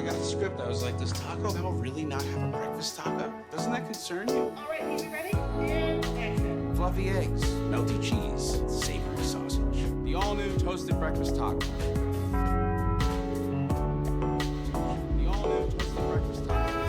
I got the script, I was like, does Taco Bell really not have a breakfast taco? Doesn't that concern you? All right, are you ready? And action. Fluffy eggs, melty cheese, savory sausage. The all-new toasted breakfast taco. The all-new toasted breakfast taco.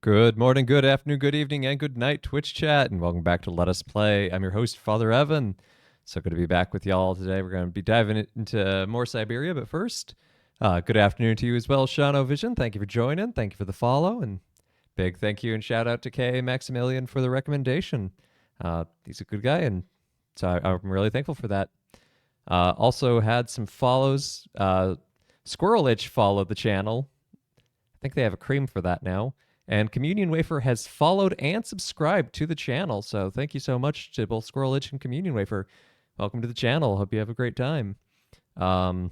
Good morning, good afternoon, good evening, and good night, Twitch chat, and welcome back to Let Us Play. I'm your host, Father Evan. So good to be back with y'all today. We're going to be diving into more Syberia, but first, good afternoon to you as well, Shano Vision. Thank you for joining. Thank you for the follow, and big thank you and shout out to K. Maximilian for the recommendation. He's a good guy, and so I'm really thankful for that. Also had some follows. Squirrel Itch followed the channel. I think they have a cream for that now. And Communion Wafer has followed and subscribed to the channel. So thank you so much to both Squirrel Itch and Communion Wafer. Welcome to the channel. Hope you have a great time. And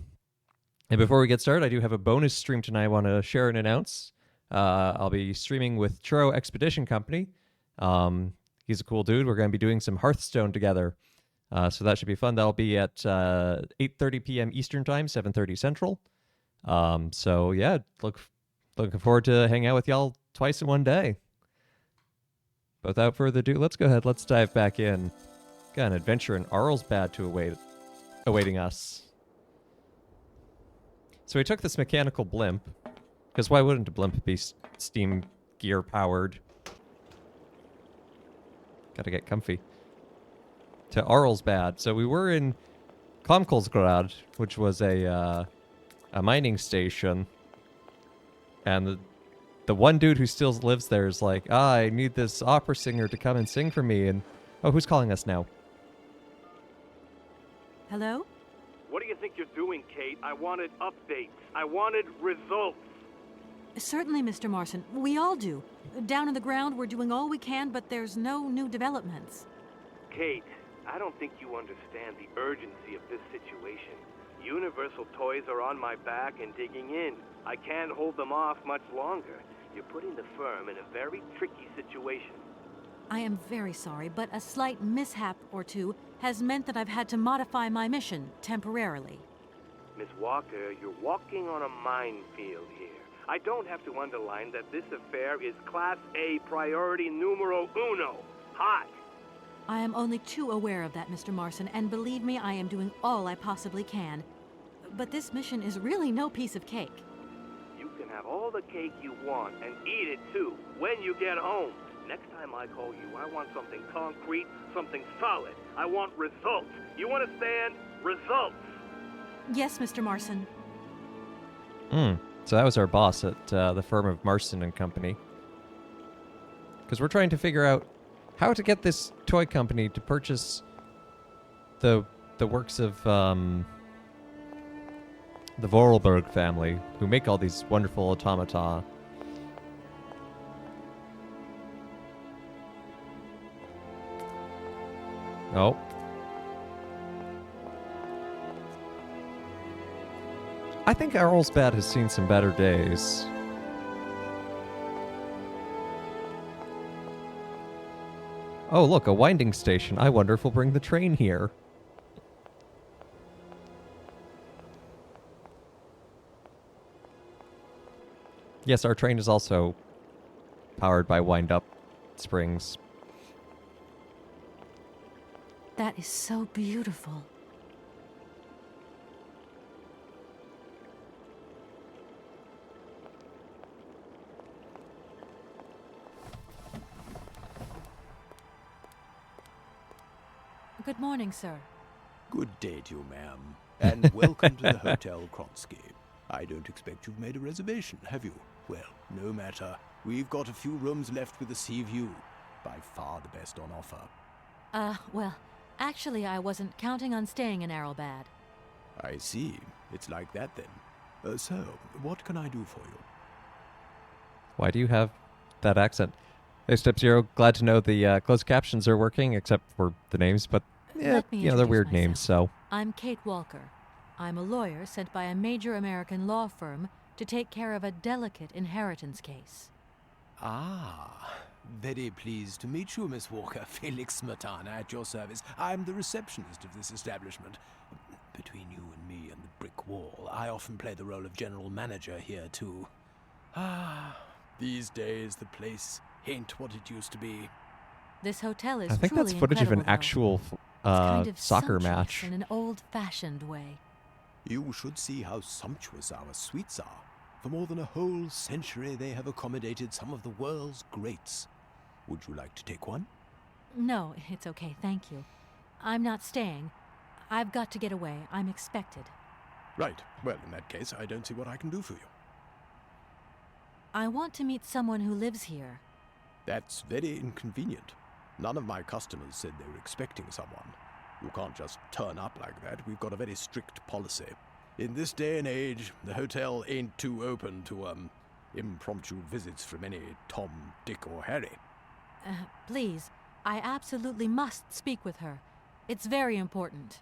before we get started, I do have a bonus stream tonight I want to share and announce. I'll be streaming with Churro Expedition Company. He's a cool dude. We're going to be doing some Hearthstone together. So that should be fun. That'll be at 8:30 p.m. Eastern Time, 7:30 Central. So yeah, looking forward to hanging out with y'all twice in one day. But without further ado, let's go ahead. Let's dive back in. Got an adventure in Arlsbad awaiting us. So we took this mechanical blimp, because why wouldn't a blimp be steam gear powered? Gotta get comfy. To Arlsbad. So we were in Komkolsgrad, which was a mining station. And the one dude who still lives there is like, I need this opera singer to come and sing for me. And, oh, who's calling us now? Hello? What do you think you're doing, Kate? I wanted updates. I wanted results. Certainly, Mr. Marson. We all do. Down on the ground, we're doing all we can, but there's no new developments. Kate, I don't think you understand the urgency of this situation. Universal Toys are on my back and digging in. I can't hold them off much longer. You're putting the firm in a very tricky situation. I am very sorry, but a slight mishap or two has meant that I've had to modify my mission temporarily. Miss Walker, you're walking on a minefield here. I don't have to underline that this affair is Class A priority numero uno. Hot. I am only too aware of that, Mr. Marson, and believe me, I am doing all I possibly can. But this mission is really no piece of cake. You can have all the cake you want and eat it too when you get home. Next time I call you, I want something concrete, something solid. I want results. You understand? Results. Yes, Mr. Marson. So that was our boss at the firm of Marson and Company. Because we're trying to figure out how to get this toy company to purchase the works of the Vorarlberg family, who make all these wonderful automata. Oh. I think Arlsbad has seen some better days. Oh, look, a winding station. I wonder if we'll bring the train here. Yes, our train is also powered by wind-up springs. That is so beautiful. Good morning, sir. Good day to you, ma'am, and welcome to the Hotel Kronsky. I don't expect you've made a reservation, have you? Well, no matter. We've got a few rooms left with a sea view. By far the best on offer. Well, actually I wasn't counting on staying in Arlsbad. I see. It's like that then. So, what can I do for you? Why do you have that accent? Hey, Step Zero, glad to know the closed captions are working, except for the names, but yeah, Let me they're introduce weird myself. names, so. I'm Kate Walker. I'm a lawyer sent by a major American law firm to take care of a delicate inheritance case. Ah, very pleased to meet you, Miss Walker. Felix Smetana at your service. I'm the receptionist of this establishment. Between you and me and the brick wall, I often play the role of general manager here, too. Ah, these days the place ain't what it used to be. This hotel is I think that's truly footage of an incredible, though. actual It's kind of soccer sumptuous match. in an old-fashioned way. You should see how sumptuous our suites are. For more than a whole century, they have accommodated some of the world's greats. Would you like to take one? No, it's okay, thank you. I'm not staying. I've got to get away. I'm expected. Right. Well, in that case, I don't see what I can do for you. I want to meet someone who lives here. That's very inconvenient. None of my customers said they were expecting someone. You can't just turn up like that. We've got a very strict policy. In this day and age, the hotel ain't too open to, impromptu visits from any Tom, Dick, or Harry. Please, I absolutely must speak with her. It's very important.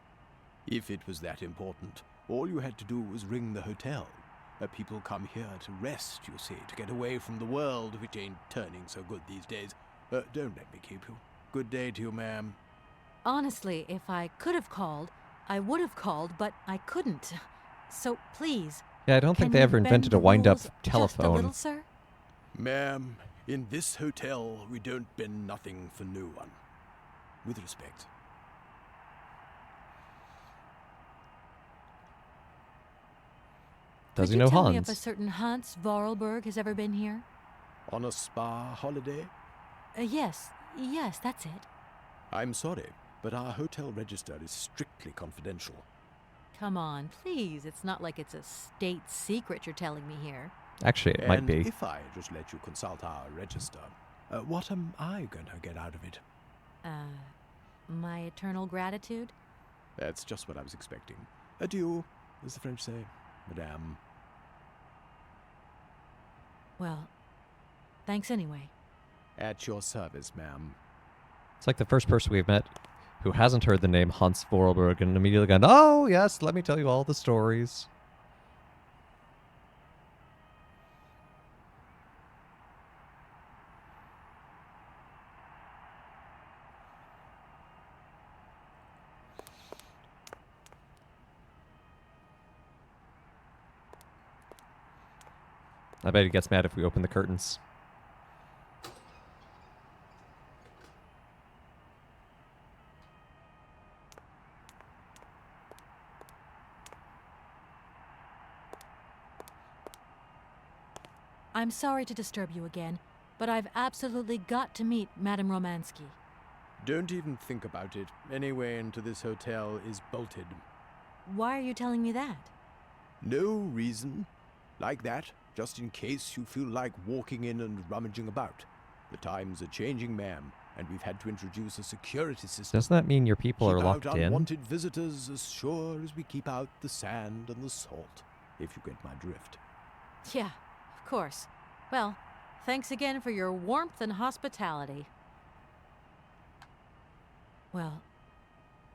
If it was that important, all you had to do was ring the hotel. People come here to rest, you see, to get away from the world, which ain't turning so good these days. Don't let me keep you. Good day to you, ma'am. Honestly, if I could have called, I would have called, but I couldn't. So please. Yeah, I don't think can they you ever bend invented the a wind-up rules Just a telephone. little, sir? Ma'am, in this hotel, we don't bend nothing for no one. With respect. Does Could he know you tell me if Hans? a certain Hans Vorarlberg has ever been here? On a spa holiday? Yes, that's it. I'm sorry, but our hotel register is strictly confidential. Come on, please. It's not like it's a state secret you're telling me here. Actually, it might And be. if I just let you consult our register, what am I going to get out of it? My eternal gratitude? That's just what I was expecting. Adieu, as the French say, madame. Well, thanks anyway. At your service, ma'am. It's like the first person we've met who hasn't heard the name Hans Vorarlberg and immediately gone, oh, yes, let me tell you all the stories. I bet he gets mad if we open the curtains. I'm sorry to disturb you again, but I've absolutely got to meet Madame Romansky. Don't even think about it. Any way into this hotel is bolted. Why are you telling me that? No reason. Like that, just in case you feel like walking in and rummaging about. The times are changing, ma'am, and we've had to introduce a security system. Doesn't that mean your people are Keep locked out in? unwanted visitors as sure as we keep out the sand and the salt, if you get my drift. Yeah, of course. Well, thanks again for your warmth and hospitality. Well,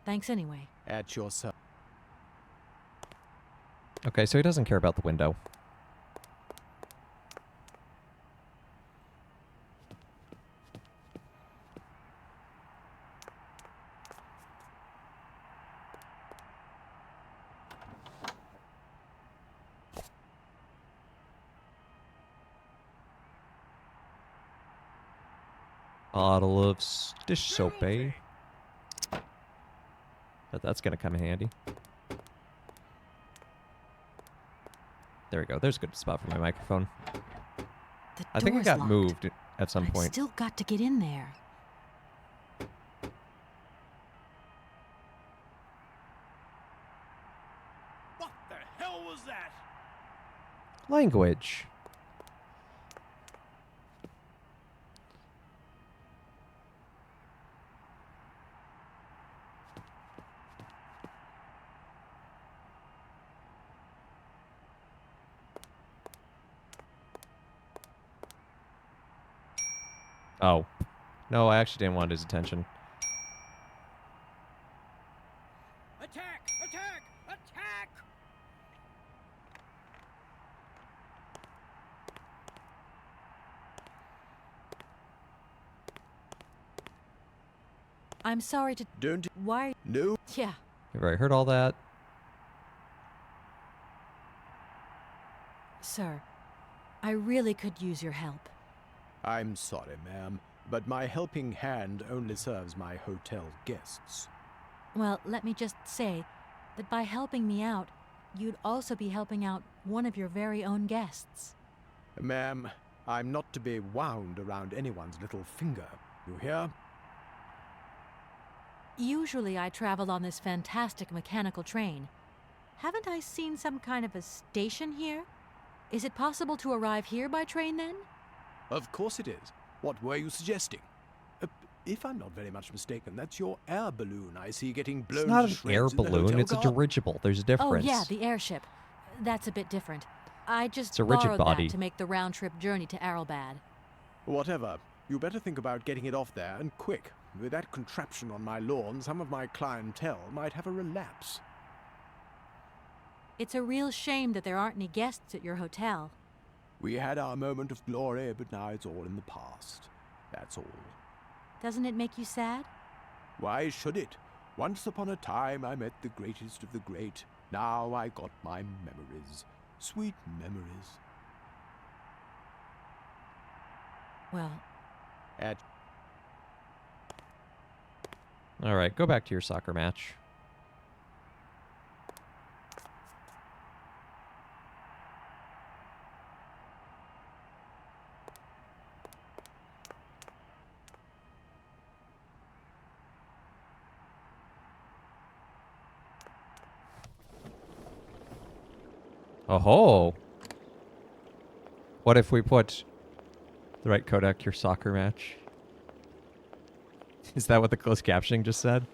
thanks anyway. At your service. Okay, so he doesn't care about the window. Bottle of dish soap, eh? That's gonna come in handy. There we go. There's a good spot for my microphone. The I think it door's got locked. moved at some I've point. still got to get in there. What the hell was that? Language. Oh. No, I actually didn't want his attention. Attack! Attack! Attack! I'm sorry to... Don't. Why... No. Yeah. You've already heard all that. Sir, I really could use your help. I'm sorry, ma'am, but my helping hand only serves my hotel guests. Well, let me just say that by helping me out, you'd also be helping out one of your very own guests. Ma'am, I'm not to be wound around anyone's little finger. You hear? Usually I travel on this fantastic mechanical train. Haven't I seen some kind of a station here? Is it possible to arrive here by train then? Of course it is. What were you suggesting? If I'm not very much mistaken, that's your air balloon I see getting blown It's not to an shreds air in the balloon, hotel it's a garden. dirigible. There's a difference. Oh yeah, the airship. That's a bit different. I just It's a rigid borrowed body. that to make the round-trip journey to Arrelbad. Whatever. You better think about getting it off there, and quick. With that contraption on my lawn, some of my clientele might have a relapse. It's a real shame that there aren't any guests at your hotel. We had our moment of glory, but now it's all in the past. That's all. Doesn't it make you sad? Why should it? Once upon a time I met the greatest of the great. Now I got my memories. Sweet memories. Well, At All right, go back to your soccer match. Oh, what if we put the right codec your soccer match? Is that what the closed captioning just said?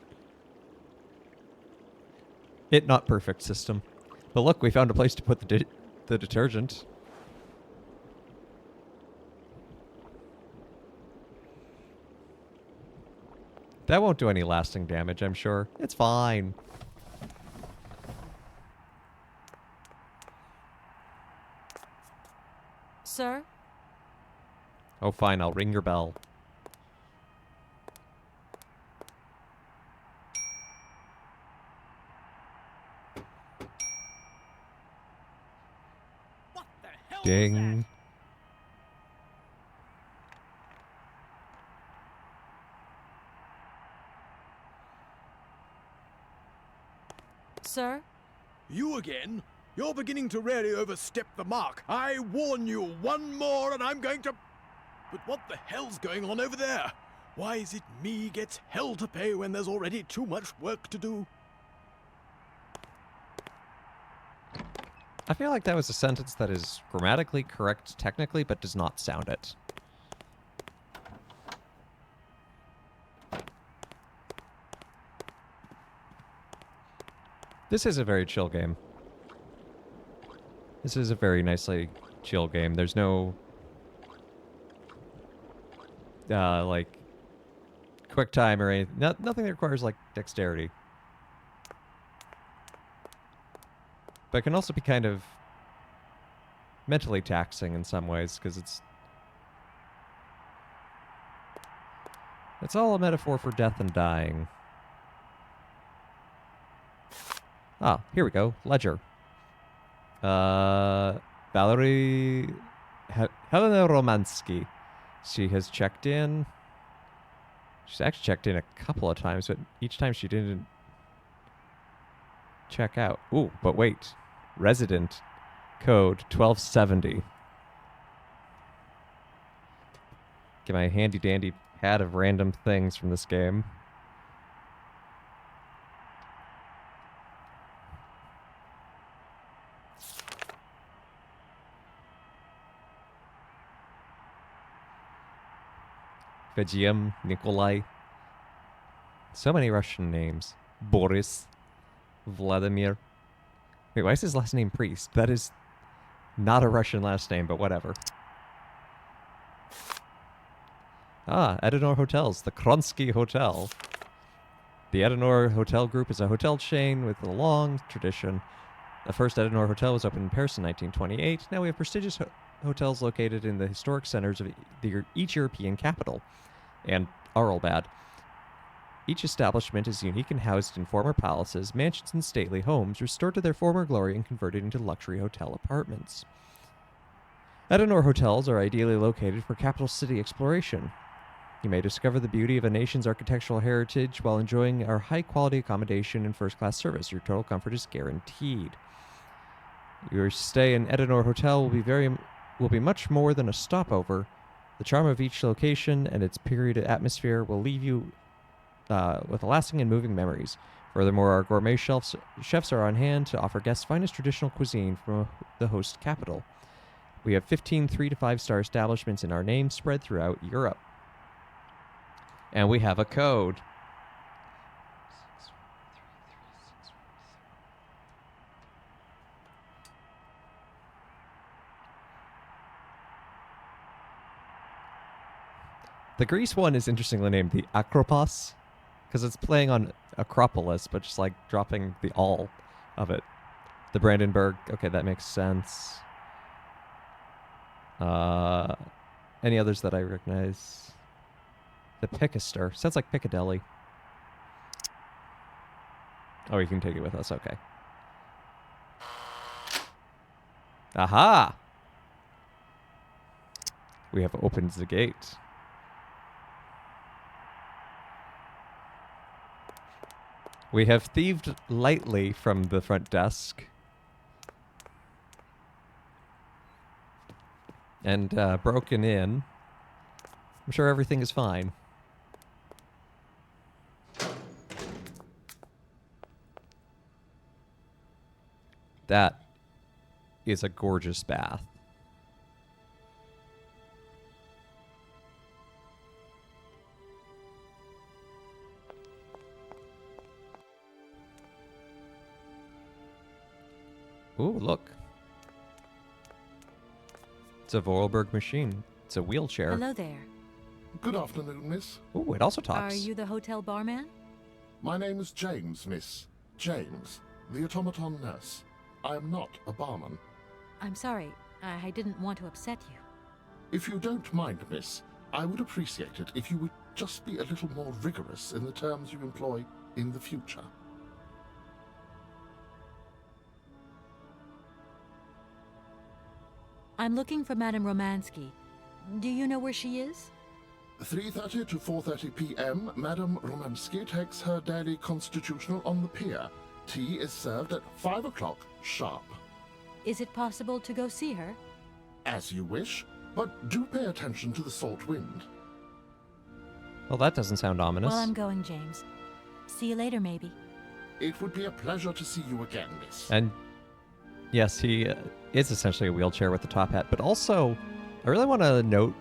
It not perfect system. But look, we found a place to put the detergent. That won't do any lasting damage, I'm sure. It's fine. sir? Oh, fine, I'll ring your bell. What the hell Ding. Sir? you again? You're beginning to really overstep the mark. I warn you, one more and I'm going to... But what the hell's going on over there? Why is it me gets hell to pay when there's already too much work to do? I feel like that was a sentence that is grammatically correct technically, but does not sound it. This is a very chill game. This is a very nicely chill game. There's no like quick time or anything. Nothing that requires like dexterity. But it can also be kind of mentally taxing in some ways because it's all a metaphor for death and dying. Ah, here we go. Ledger. Valerie Helena Romansky. She has checked in. She's actually checked in a couple of times, but each time she didn't check out. Ooh, but wait. Resident code 1270. Get my handy dandy pad of random things from this game. Vegiem, Nikolai. So many Russian names. Boris. Vladimir. Wait, why is his last name Priest? That is not a Russian last name, but whatever. Ah, Edenor Hotels. The Kronsky Hotel. The Edenor Hotel Group is a hotel chain with a long tradition. The first Edenor Hotel was opened in Paris in 1928. Now we have prestigious hotels located in the historic centers of each European capital and Arlbad. Each establishment is unique and housed in former palaces, mansions, and stately homes restored to their former glory and converted into luxury hotel apartments. Edenor hotels are ideally located for capital city exploration. You may discover the beauty of a nation's architectural heritage while enjoying our high-quality accommodation and first-class service. Your total comfort is guaranteed. Your stay in Edenor Hotel will be much more than a stopover. The charm of each location and its period atmosphere will leave you with lasting and moving memories. Furthermore, our gourmet chefs are on hand to offer guests finest traditional cuisine from the host capital. We have 15 3 to 5 star establishments in our name spread throughout Europe. And we have a code. The Greece one is interestingly named the Acropos, because it's playing on Acropolis, but just like dropping the all of it. The Brandenburg, okay, that makes sense. Any others that I recognize? The Picaster, sounds like Piccadilly. Oh, you can take it with us, okay. Aha! We have opened the gate. We have thieved lightly from the front desk. And broken in. I'm sure everything is fine. That is a gorgeous bath. Ooh, look. It's a Vorarlberg machine. It's a wheelchair. Hello there. Good afternoon, miss. Ooh, it also talks. Are you the hotel barman? My name is James, miss. James, the automaton nurse. I am not a barman. I'm sorry. I didn't want to upset you. If you don't mind, miss, I would appreciate it if you would just be a little more rigorous in the terms you employ in the future. I'm looking for Madame Romansky. Do you know where she is? 3:30 to 4:30 p.m., Madame Romansky takes her daily constitutional on the pier. Tea is served at 5 o'clock sharp. Is it possible to go see her? As you wish, but do pay attention to the salt wind. Well, that doesn't sound ominous. Well, I'm going, James. See you later, maybe. It would be a pleasure to see you again, miss. And yes, he is essentially a wheelchair with the top hat, but also I really want to note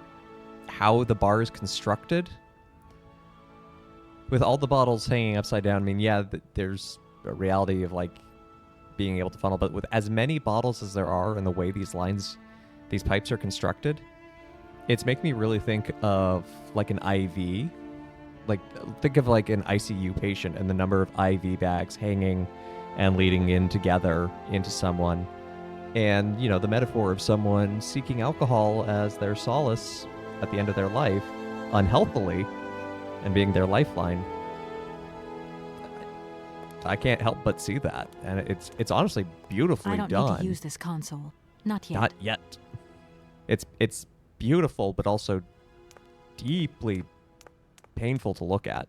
how the bar is constructed. With all the bottles hanging upside down, I mean, yeah, there's a reality of like being able to funnel, but with as many bottles as there are and the way these pipes are constructed, it's making me really think of like an IV. Like, think of like an ICU patient and the number of IV bags hanging and leading in together into someone. And, you know, the metaphor of someone seeking alcohol as their solace at the end of their life, unhealthily, and being their lifeline. I can't help but see that. And it's honestly beautifully done. I don't need to use this console. Not yet. Not yet. It's beautiful, but also deeply painful to look at.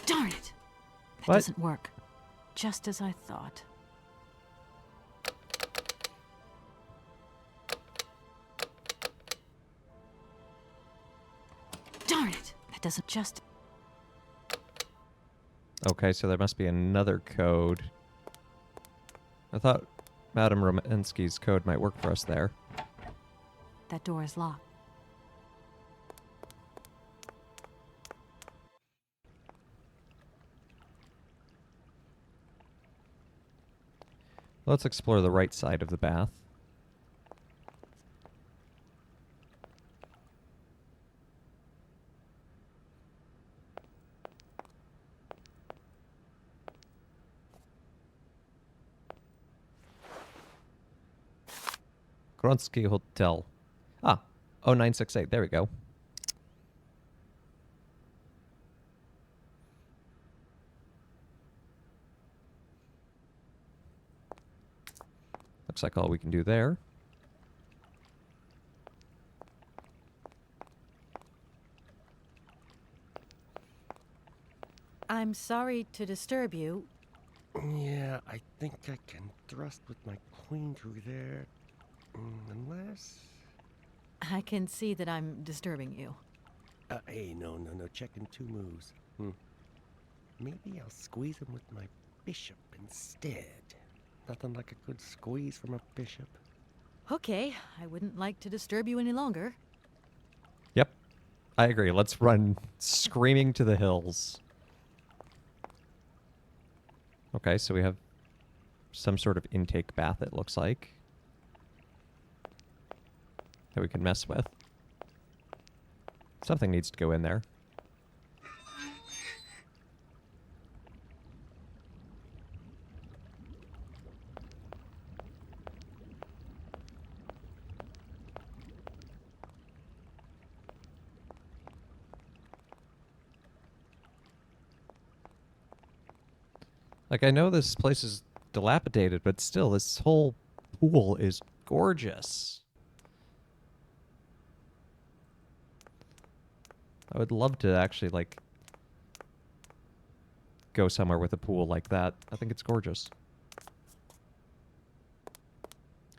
Darn it! That What? doesn't work. Just as I thought. Darn it! That doesn't just... Okay, so there must be another code. I thought Madame Romansky's code might work for us there. That door is locked. Let's explore the right side of the bath. Gronsky Hotel. Ah, 0968. There we go. Looks like all we can do there. I'm sorry to disturb you. Yeah, I think I can thrust with my queen through there. Unless... I can see that I'm disturbing you. Hey, no. Checking 2 moves. Maybe I'll squeeze him with my bishop instead. Nothing like a good squeeze from a bishop. Okay, I wouldn't like to disturb you any longer. Yep, I agree. Let's run screaming to the hills. Okay, so we have some sort of intake bath, it looks like, that we can mess with. Something needs to go in there. Like, I know this place is dilapidated, but still, this whole pool is gorgeous. I would love to actually, like, go somewhere with a pool like that. I think it's gorgeous.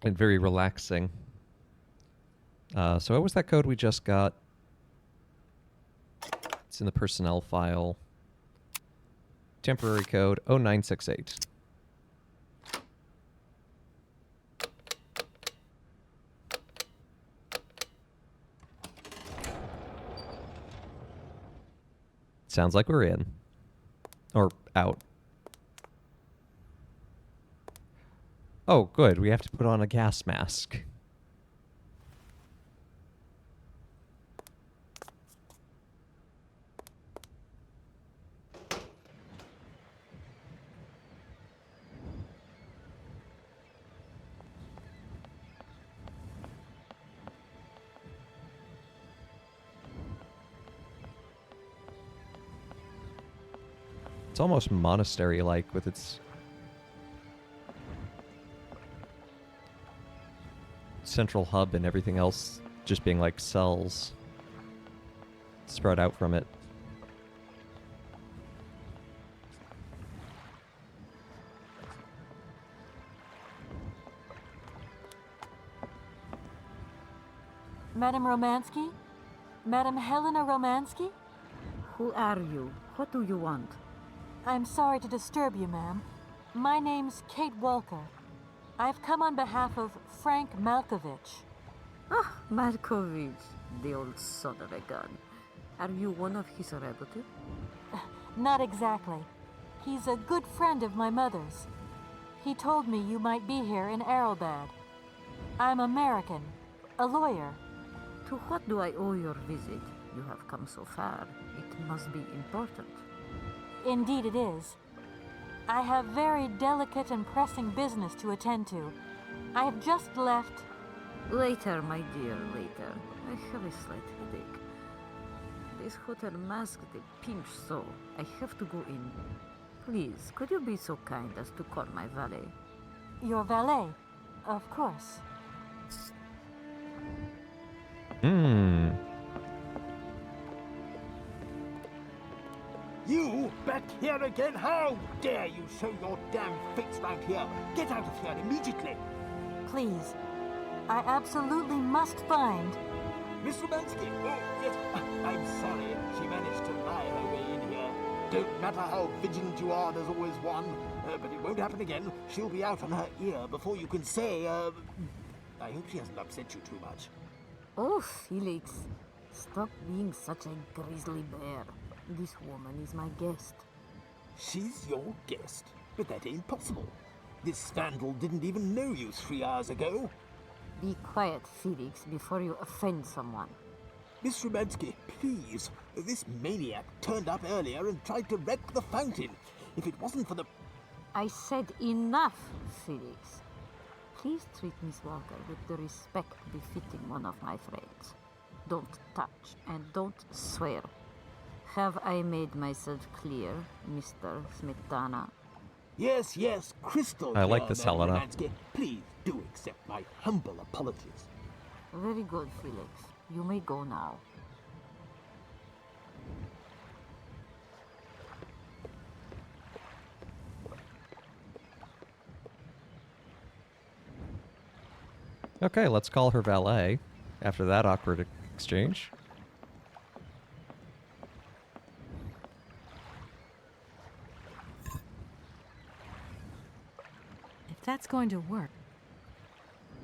And very relaxing. So what was that code we just got? It's in the personnel file. Temporary code 0968. Sounds like we're in. Or out. Oh, good. We have to put on a gas mask. It's almost monastery-like with its central hub and everything else just being like cells spread out from it. Madam Romansky? Madam Helena Romansky? Who are you? What do you want? I'm sorry to disturb you, ma'am. My name's Kate Walker. I've come on behalf of Frank Malkovich. Ah, Markovich, the old son of a gun. Are you one of his relatives? Not exactly. He's a good friend of my mother's. He told me you might be here in Arrowbad. I'm American, a lawyer. To what do I owe your visit? You have come so far. It must be important. Indeed it is. I have very delicate and pressing business to attend to. I have just left... Later, my dear, later. I have a slight headache. This hotel masked a pinch so I have to go in. Please, could you be so kind as to call my valet? Your valet? Of course. You back here again? How dare you show your damn face round here? Get out of here immediately! Please. I absolutely must find... Miss Romansky! Oh, yes, I'm sorry. She managed to lie her way in here. Don't matter how vigilant you are, there's always one. But it won't happen again. She'll be out on her ear before you can say, I hope she hasn't upset you too much. Oh, Felix. Stop being such a grizzly bear. This woman is my guest. She's your guest? But that ain't possible. This vandal didn't even know you 3 hours ago. Be quiet, Felix, before you offend someone. Miss Romansky, please. This maniac turned up earlier and tried to wreck the fountain. If it wasn't for the... I said enough, Felix. Please treat Miss Walker with the respect befitting one of my friends. Don't touch and don't swear. Have I made myself clear, Mr. Smetana? Yes, crystal I like clear, this, Madam Helena. Romansky. Please, do accept my humble apologies. Very good, Felix. You may go now. Okay, let's call her valet after that awkward exchange. If that's going to work.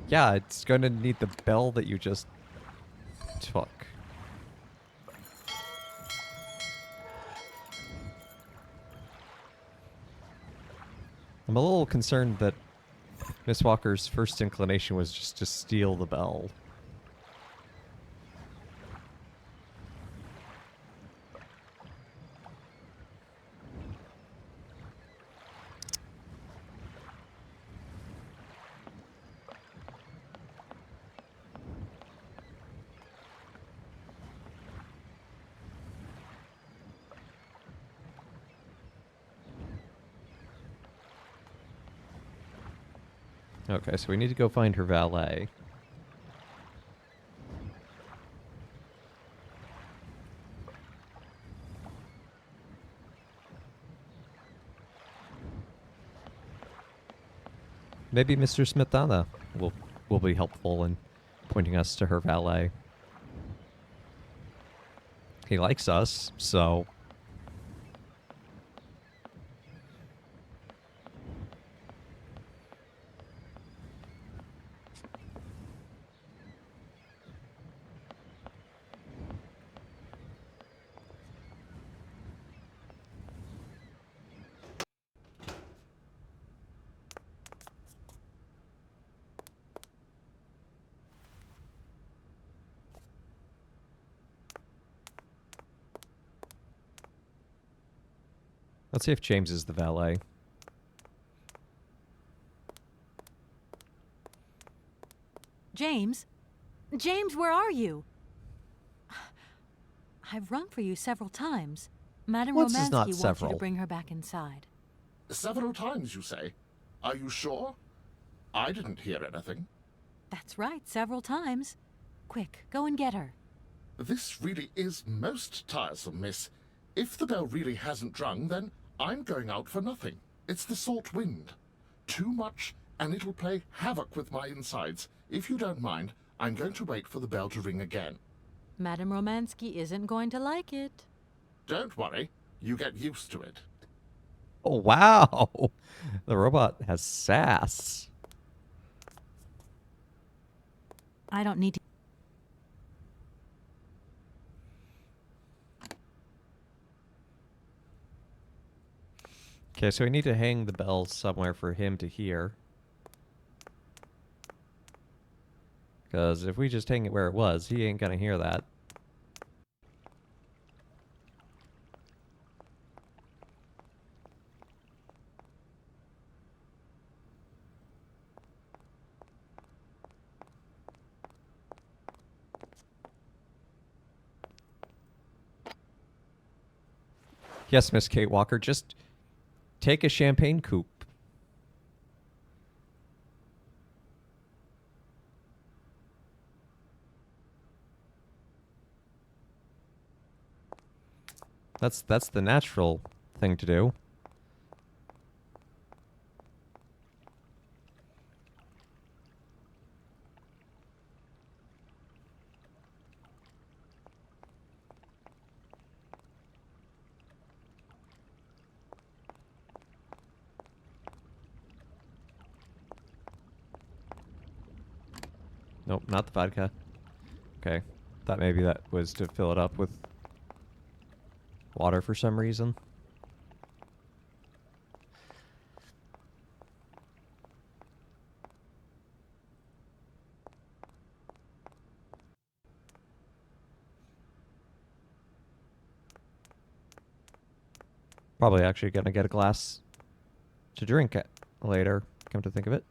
Yeah, it's going to need the bell that you just took. I'm a little concerned that Miss Walker's first inclination was just to steal the bell. Okay, so we need to go find her valet. Maybe Mr. Smetana will be helpful in pointing us to her valet. He likes us, so... Let's see if James is the valet. James? James, where are you? I've rung for you several times. Madame What's this Romansky not wants you several? to bring her back inside. Several times, you say? Are you sure? I didn't hear anything. That's right, several times. Quick, go and get her. This really is most tiresome, miss. If the bell really hasn't rung, then I'm going out for nothing. It's the salt wind. Too much, and it'll play havoc with my insides. If you don't mind, I'm going to wait for the bell to ring again. Madame Romansky isn't going to like it. Don't worry. You get used to it. Oh, wow! The robot has sass. I don't need to... Okay, so we need to hang the bell somewhere for him to hear. Because if we just hang it where it was, he ain't gonna hear that. Yes, Miss Kate Walker, just take a champagne coupe. That's the natural thing to do. Nope, not the vodka. Okay. Thought maybe that was to fill it up with water for some reason. Probably actually gonna get a glass to drink it later, come to think of it.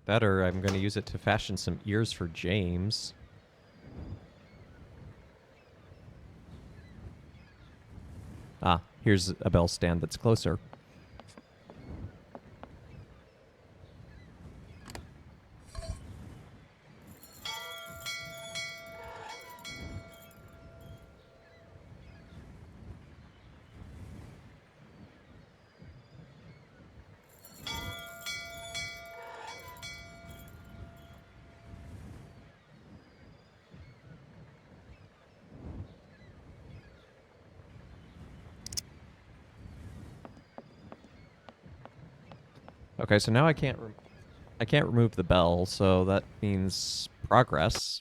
Better, I'm going to use it to fashion some ears for James. Ah, here's a bell stand that's closer. Okay, so now I can't remove the bell, so that means progress.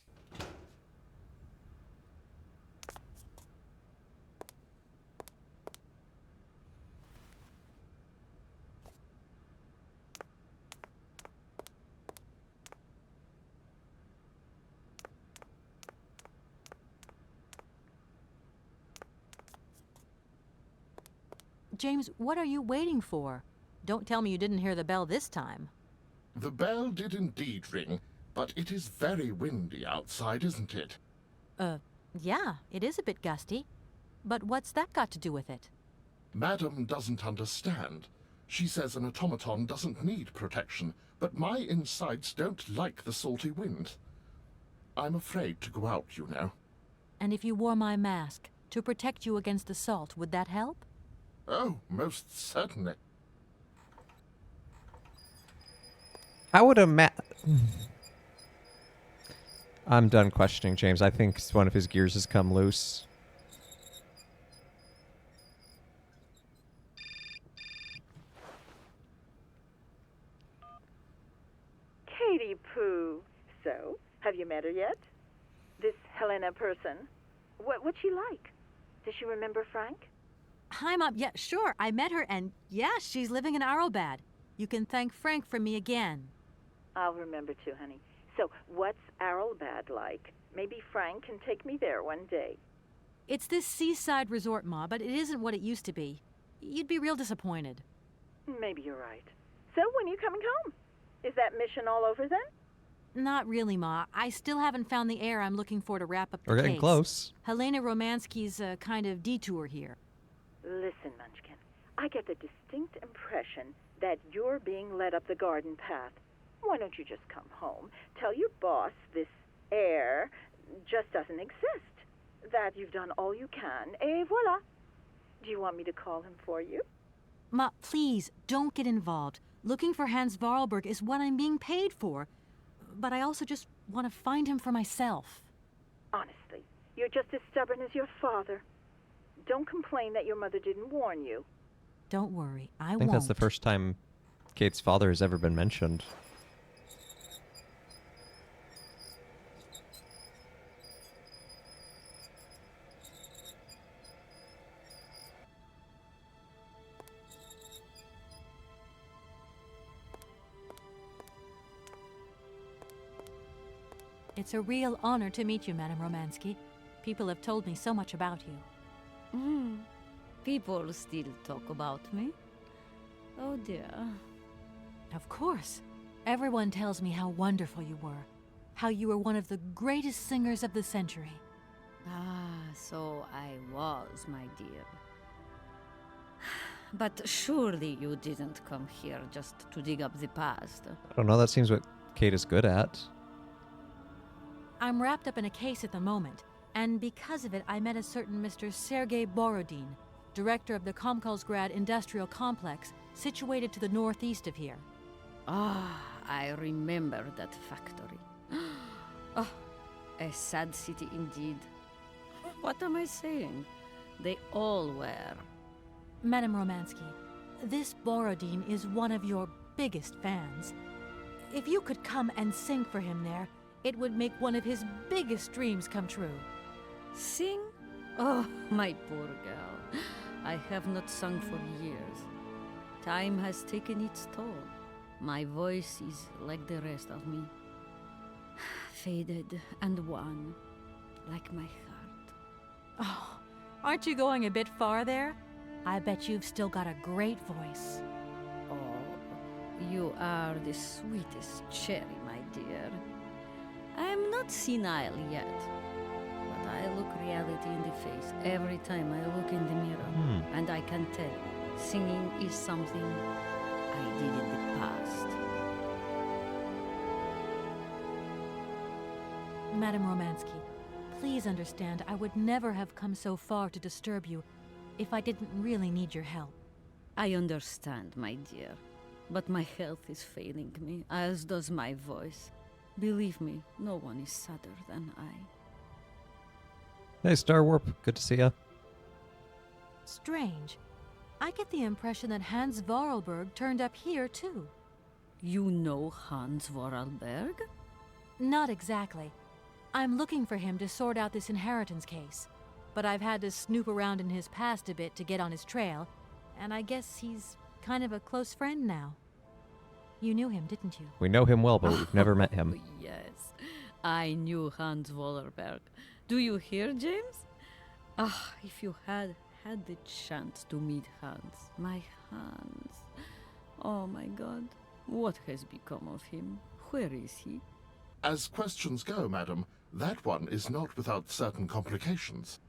James, what are you waiting for? Don't tell me you didn't hear the bell this time. The bell did indeed ring, but it is very windy outside, isn't it? Yeah, it is a bit gusty. But what's that got to do with it? Madam doesn't understand. She says an automaton doesn't need protection, but my insides don't like the salty wind. I'm afraid to go out, you know. And if you wore my mask to protect you against the salt, would that help? Oh, most certainly. How would a I'm done questioning James. I think one of his gears has come loose. Katie Pooh. So, have you met her yet? This Helena person? What's she like? Does she remember Frank? Hi, Mom. Yeah, sure. I met her, and yeah, she's living in Arrowbad. You can thank Frank for me again. I'll remember to, honey. So, what's Arrowbad like? Maybe Frank can take me there one day. It's this seaside resort, Ma, but it isn't what it used to be. You'd be real disappointed. Maybe you're right. So, when are you coming home? Is that mission all over then? Not really, Ma. I still haven't found the heir I'm looking for to wrap up the We're case. getting close. Helena Romansky's a kind of detour here. Listen, Munchkin. I get the distinct impression that you're being led up the garden path. Why don't you just come home, tell your boss this heir just doesn't exist, that you've done all you can, et voila. Do you want me to call him for you? Ma, please, don't get involved. Looking for Hans Varlberg is what I'm being paid for. But I also just want to find him for myself. Honestly, you're just as stubborn as your father. Don't complain that your mother didn't warn you. Don't worry, I won't. I think that's the first time Kate's father has ever been mentioned. It's a real honor to meet you, Madame Romansky. People have told me so much about you. People still talk about me. Oh dear. Of course. Everyone tells me how wonderful you were. How you were one of the greatest singers of the century. Ah, so I was, my dear. But surely you didn't come here just to dig up the past. I don't know, that seems what Kate is good at. I'm wrapped up in a case at the moment, and because of it, I met a certain Mr. Sergei Borodin, director of the Komkolsgrad Industrial Complex, situated to the northeast of here. Ah, I remember that factory. Oh, a sad city indeed. What am I saying? They all were. Madame Romansky, this Borodin is one of your biggest fans. If you could come and sing for him there, it would make one of his biggest dreams come true. Sing? Oh, my poor girl. I have not sung for years. Time has taken its toll. My voice is like the rest of me. Faded and wan, like my heart. Oh, aren't you going a bit far there? I bet you've still got a great voice. Oh, You are the sweetest cherry, my dear. I am not senile yet, but I look reality in the face every time I look in the mirror, and I can tell singing is something I did in the past. Madame Romansky, please understand I would never have come so far to disturb you if I didn't really need your help. I understand, my dear, but my health is failing me, as does my voice. Believe me, no one is sadder than I. Hey, Star Warp. Good to see ya. Strange. I get the impression that Hans Vorarlberg turned up here, too. You know Hans Vorarlberg? Not exactly. I'm looking for him to sort out this inheritance case, but I've had to snoop around in his past a bit to get on his trail, and I guess he's kind of a close friend now. You knew him, didn't you? We know him well, but we've never met him. Yes, I knew Hans Vorarlberg. Do you hear, James? Ah, if you had the chance to meet Hans. My Hans. Oh my God. What has become of him? Where is he? As questions go, madam, that one is not without certain complications.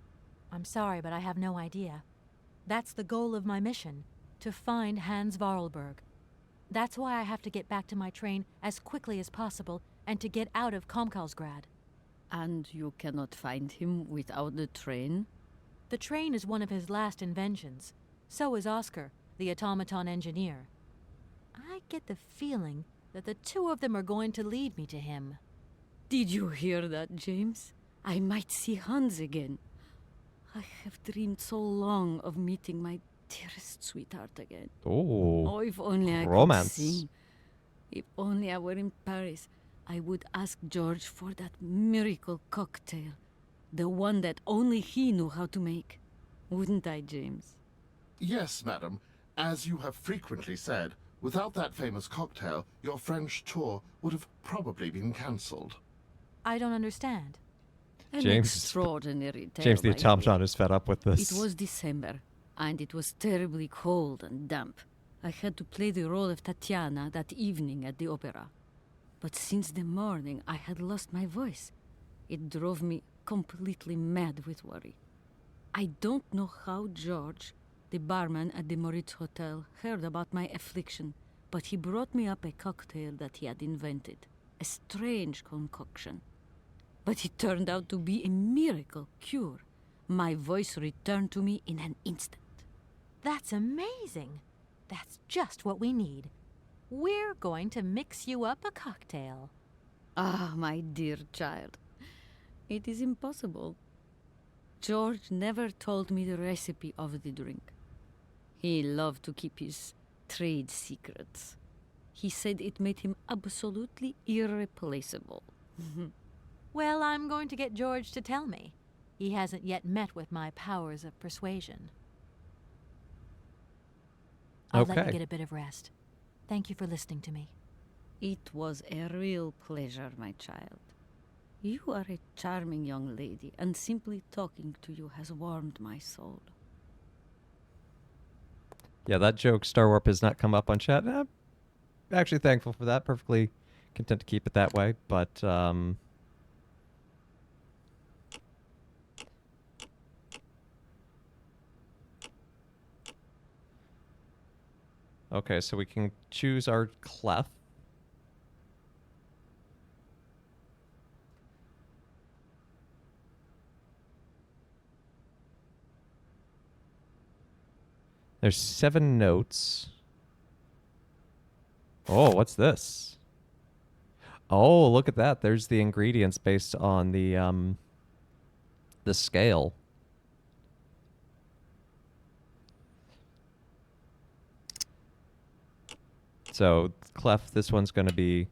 I'm sorry, but I have no idea. That's the goal of my mission, to find Hans Vorarlberg. That's why I have to get back to my train as quickly as possible and to get out of Komkalsgrad. And you cannot find him without the train? The train is one of his last inventions. So is Oscar, the automaton engineer. I get the feeling that the two of them are going to lead me to him. Did you hear that, James? I might see Hans again. I have dreamed so long of meeting my dearest sweetheart again. Oh, if only I romance. could sing. If only I were in Paris, I would ask George for that miracle cocktail. The one that only he knew how to make. Wouldn't I, James? Yes, madam. As you have frequently said, without that famous cocktail, your French tour would have probably been cancelled. I don't understand. An James extraordinary tale, James the my automaton dear. is fed up with this. It was December, and it was terribly cold and damp. I had to play the role of Tatiana that evening at the opera. But since the morning, I had lost my voice. It drove me completely mad with worry. I don't know how George, the barman at the Moritz Hotel, heard about my affliction, but he brought me up a cocktail that he had invented. A strange concoction. But it turned out to be a miracle cure. My voice returned to me in an instant. That's amazing. That's just what we need. We're going to mix you up a cocktail. Ah, my dear child. It is impossible. George never told me the recipe of the drink. He loved to keep his trade secrets. He said it made him absolutely irreplaceable. Well, I'm going to get George to tell me. He hasn't yet met with my powers of persuasion. I'll let you Okay. get a bit of rest. Thank you for listening to me. It was a real pleasure, my child. You are a charming young lady, and simply talking to you has warmed my soul. Yeah, that joke, Star Warp, has not come up on chat. I'm actually thankful for that. Perfectly content to keep it that way. But, okay, so we can choose our clef. There's 7 notes. Oh, what's this? Oh, look at that. There's the ingredients based on the scale. So, clef, this one's going to be...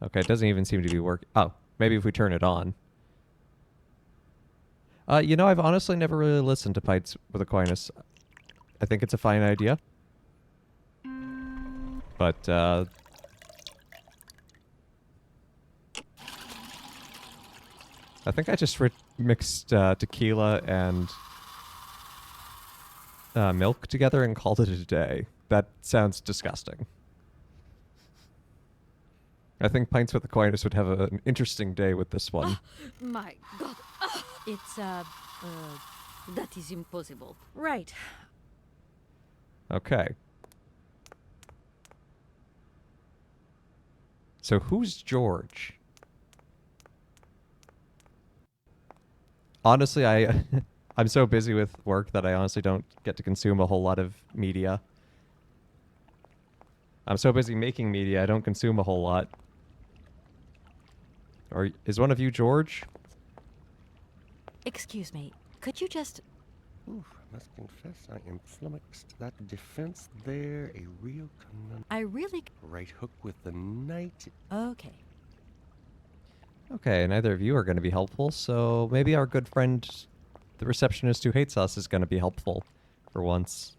Okay, it doesn't even seem to be working. Oh, maybe if we turn it on. You know, I've honestly never really listened to Pints with Aquinas. I think it's a fine idea. But, I think I just mixed tequila and milk together and called it a day. That sounds disgusting. I think Pints with Aquinas would have an interesting day with this one. My God. It's, that is impossible. Right. Okay. So who's George? Honestly, I'm so busy with work that I honestly don't get to consume a whole lot of media. I'm so busy making media, I don't consume a whole lot. Or is one of you George? Excuse me. Could you just... Oof, I must confess I am flummoxed. That defense there, a real conundrum. I really... Right hook with the knight. Okay. Okay, neither of you are going to be helpful, so maybe our good friend, the receptionist who hates us, is going to be helpful for once.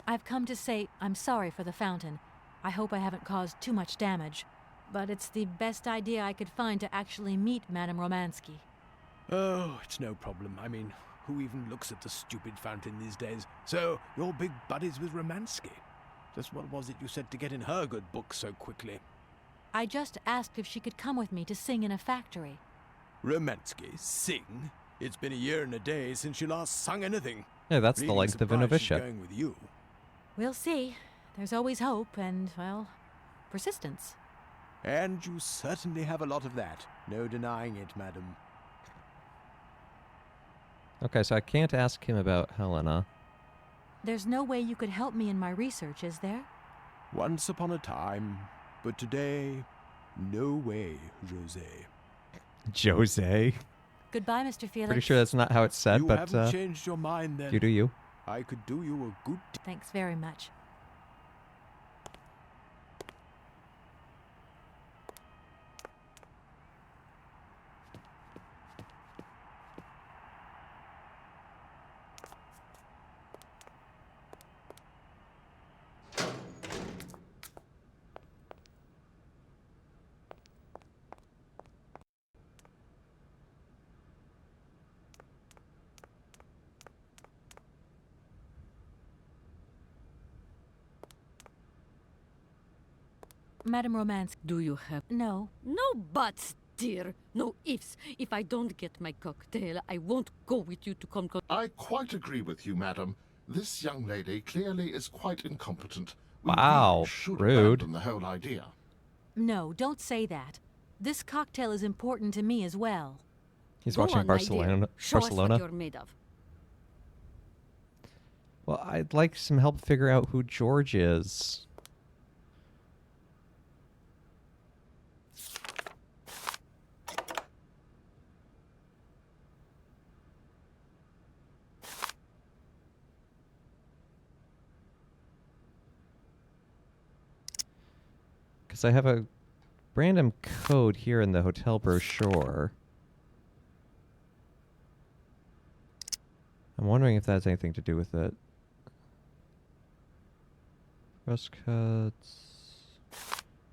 I've come to say I'm sorry for the fountain. I hope I haven't caused too much damage. But it's the best idea I could find to actually meet Madame Romansky. Oh, it's no problem. I mean, who even looks at the stupid fountain these days? So, you're big buddies with Romansky. Just what was it you said to get in her good book so quickly? I just asked if she could come with me to sing in a factory. Romansky? Sing? It's been a year and a day since you last sung anything. Yeah, that's Really the length of a surprised she's novitiate. going with you. We'll see. There's always hope and, well, persistence. And you certainly have a lot of that. No denying it, madam. Okay, so I can't ask him about Helena. There's no way you could help me in my research, is there? Once upon a time, but today, no way, Jose. Jose? Goodbye, Mr. Felix. Pretty sure that's not how it's said, You but haven't changed your mind then. you do you. I could do you a good Thanks very much. Madame Romance. Do you have... No. No buts, dear. No ifs. If I don't get my cocktail, I won't go with you to come... I quite agree with you, madam. This young lady clearly is quite incompetent. We Wow, really should rude. abandon the whole idea. No, don't say that. This cocktail is important to me as well. He's Go watching on, my dear. Barcelona. Show us Barcelona. what you're made of. Well, I'd like some help figure out who George is. Because I have a random code here in the hotel brochure. I'm wondering if that has anything to do with it. Press cuts.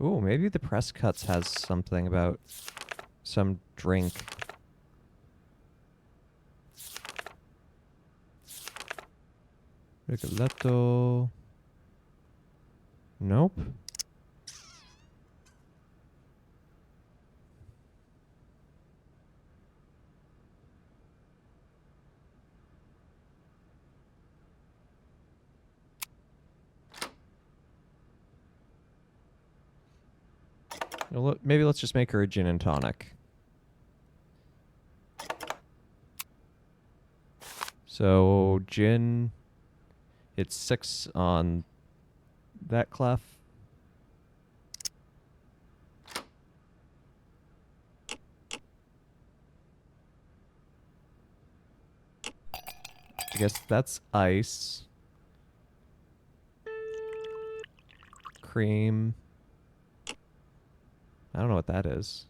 Ooh, maybe the press cuts has something about some drink. Rigoletto. Nope. Well, maybe let's just make her a gin and tonic. So, gin, it's 6 on that clef. I guess that's ice. Cream. I don't know what that is.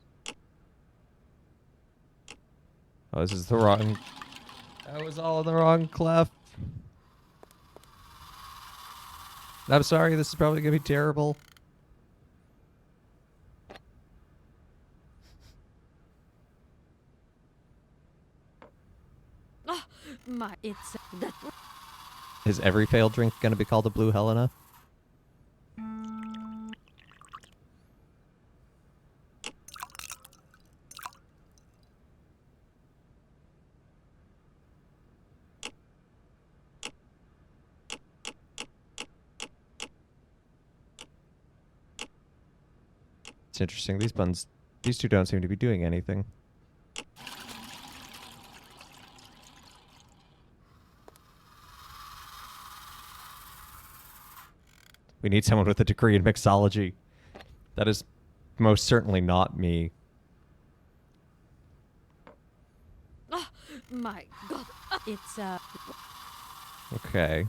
Oh, this is the wrong... That was all in the wrong clef. I'm sorry, this is probably going to be terrible. It's Is every failed drink going to be called a Blue Helena? It's interesting. These two don't seem to be doing anything. We need someone with a degree in mixology. That is most certainly not me. oh my god. It's Okay.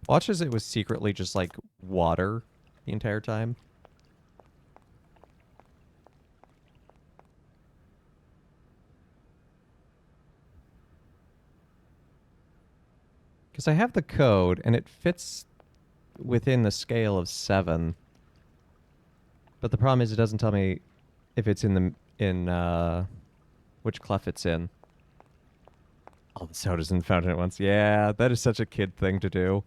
Watch as it was secretly just like water the entire time. Because I have the code and it fits within the scale of 7. But the problem is it doesn't tell me if it's in which clef it's in. All the sodas in the fountain at once. Yeah, that is such a kid thing to do.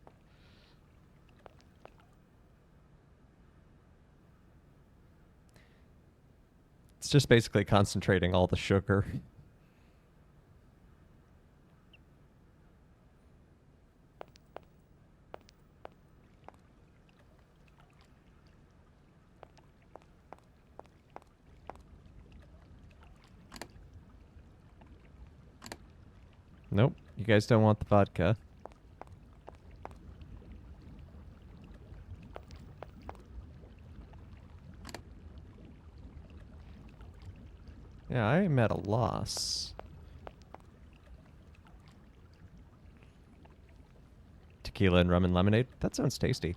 It's just basically concentrating all the sugar. Nope, you guys don't want the vodka. Yeah, I am at a loss. Tequila and rum and lemonade? That sounds tasty.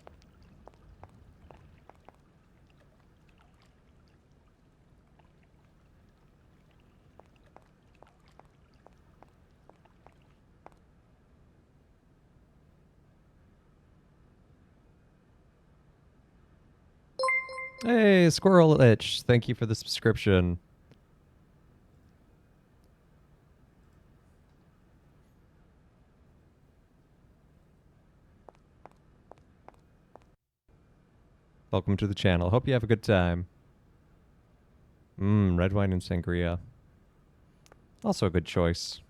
Hey, Squirrel Itch. Thank you for the subscription. Welcome to the channel. Hope you have a good time. Red wine and sangria. Also a good choice.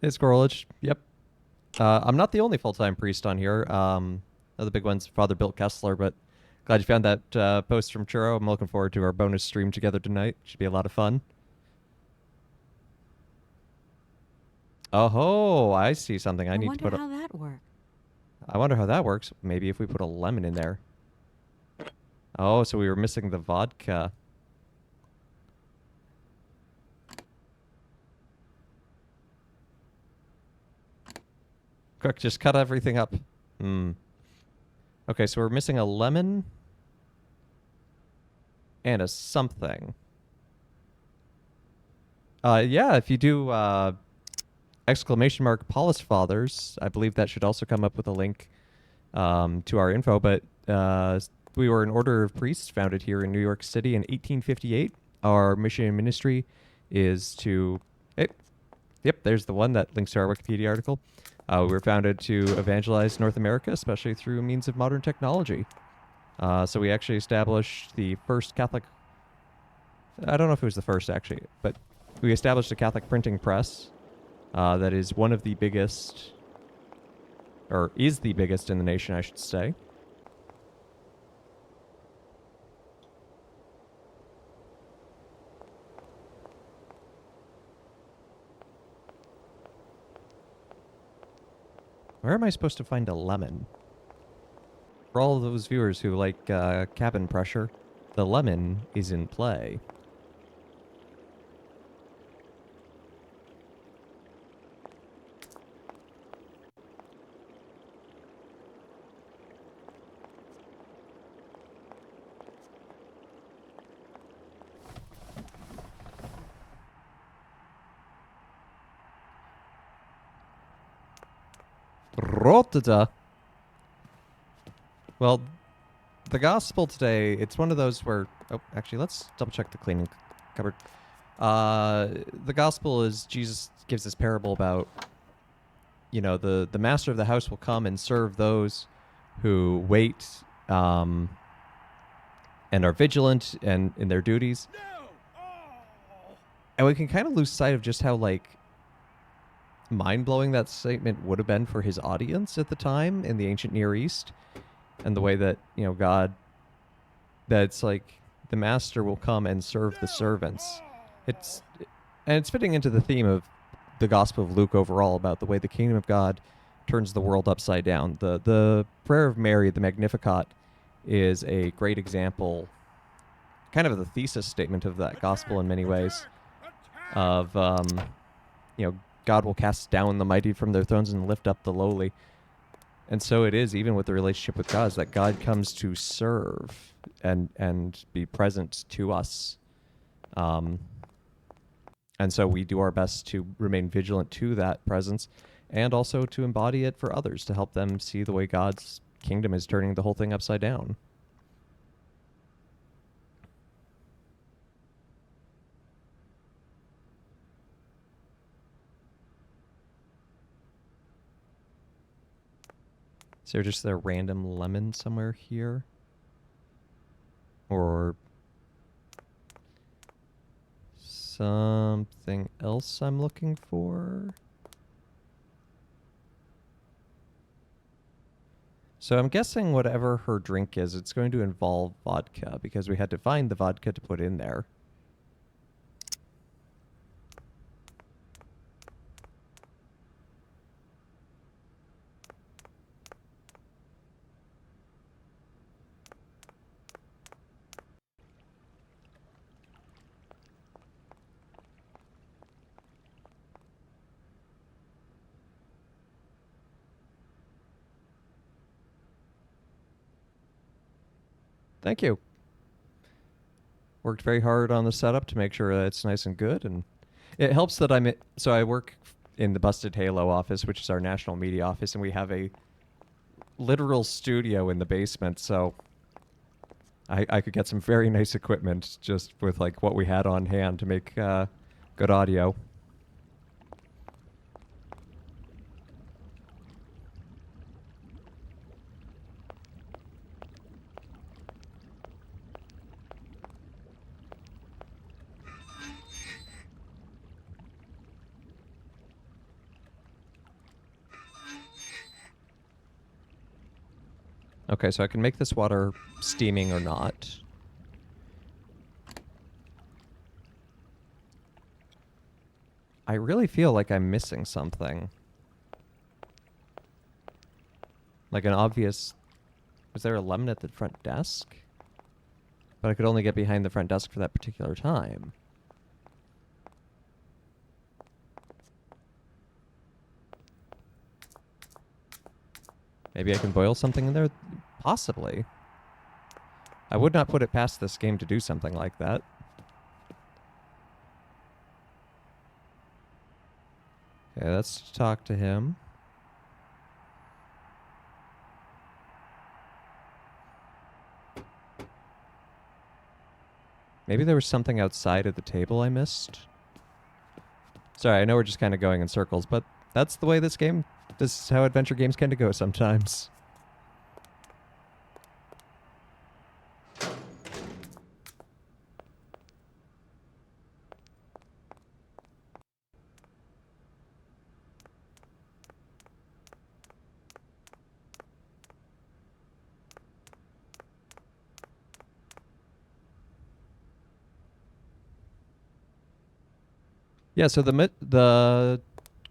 Is Gorlich? Yep. I'm not the only full-time priest on here. The big one's Father Bill Kessler, but glad you found that post from Churro. I'm looking forward to our bonus stream together tonight. Should be a lot of fun. Oh, I see something. I need to put. How that works. I wonder how that works. Maybe if we put a lemon in there. Oh, so we were missing the vodka. Quick, just cut everything up. Okay, so we're missing a lemon and a something. Yeah, if you do exclamation mark Paulus Fathers, I believe that should also come up with a link to our info. But we were an order of priests founded here in New York City in 1858. Our mission and ministry is to... Hey, Yep, there's the one that links to our Wikipedia article. We were founded to evangelize North America, especially through means of modern technology. So we actually established the first Catholic... I don't know if it was the first, actually, but we established a Catholic printing press that is one of the biggest, or is the biggest in the nation, I should say. Where am I supposed to find a lemon? For all those viewers who like cabin pressure, the lemon is in play. Rotata. Well, the gospel today, it's one of those where... Oh, actually, let's double check the cleaning cupboard. The gospel is Jesus gives this parable about, you know, the master of the house will come and serve those who wait and are vigilant and in their duties. And we can kind of lose sight of just how, like, mind-blowing that statement would have been for his audience at the time in the ancient Near East, and the way that, you know, God, that's like the master will come and serve the servants. It's fitting into the theme of the Gospel of Luke overall, about the way the kingdom of God turns the world upside down. The prayer of Mary, the Magnificat, is a great example, kind of the thesis statement of that gospel in many ways, of you know, God will cast down the mighty from their thrones and lift up the lowly. And so it is even with the relationship with God, is that God comes to serve and be present to us. And so we do our best to remain vigilant to that presence, and also to embody it for others, to help them see the way God's kingdom is turning the whole thing upside down. Is there just a random lemon somewhere here? Or something else I'm looking for? So I'm guessing whatever her drink is, it's going to involve vodka, because we had to find the vodka to put in there. Thank you. Worked very hard on the setup to make sure that it's nice and good, and it helps that so I work in the Busted Halo office, which is our national media office, and we have a literal studio in the basement, so I could get some very nice equipment just with like what we had on hand to make good audio. Okay, so I can make this water steaming or not. I really feel like I'm missing something. Like an obvious... Was there a lemon at the front desk? But I could only get behind the front desk for that particular time. Maybe I can boil something in there? Possibly. I would not put it past this game to do something like that. Okay, let's talk to him. Maybe there was something outside of the table I missed. Sorry, I know we're just kind of going in circles, but that's the way this is how adventure games tend to go sometimes. Yeah, so the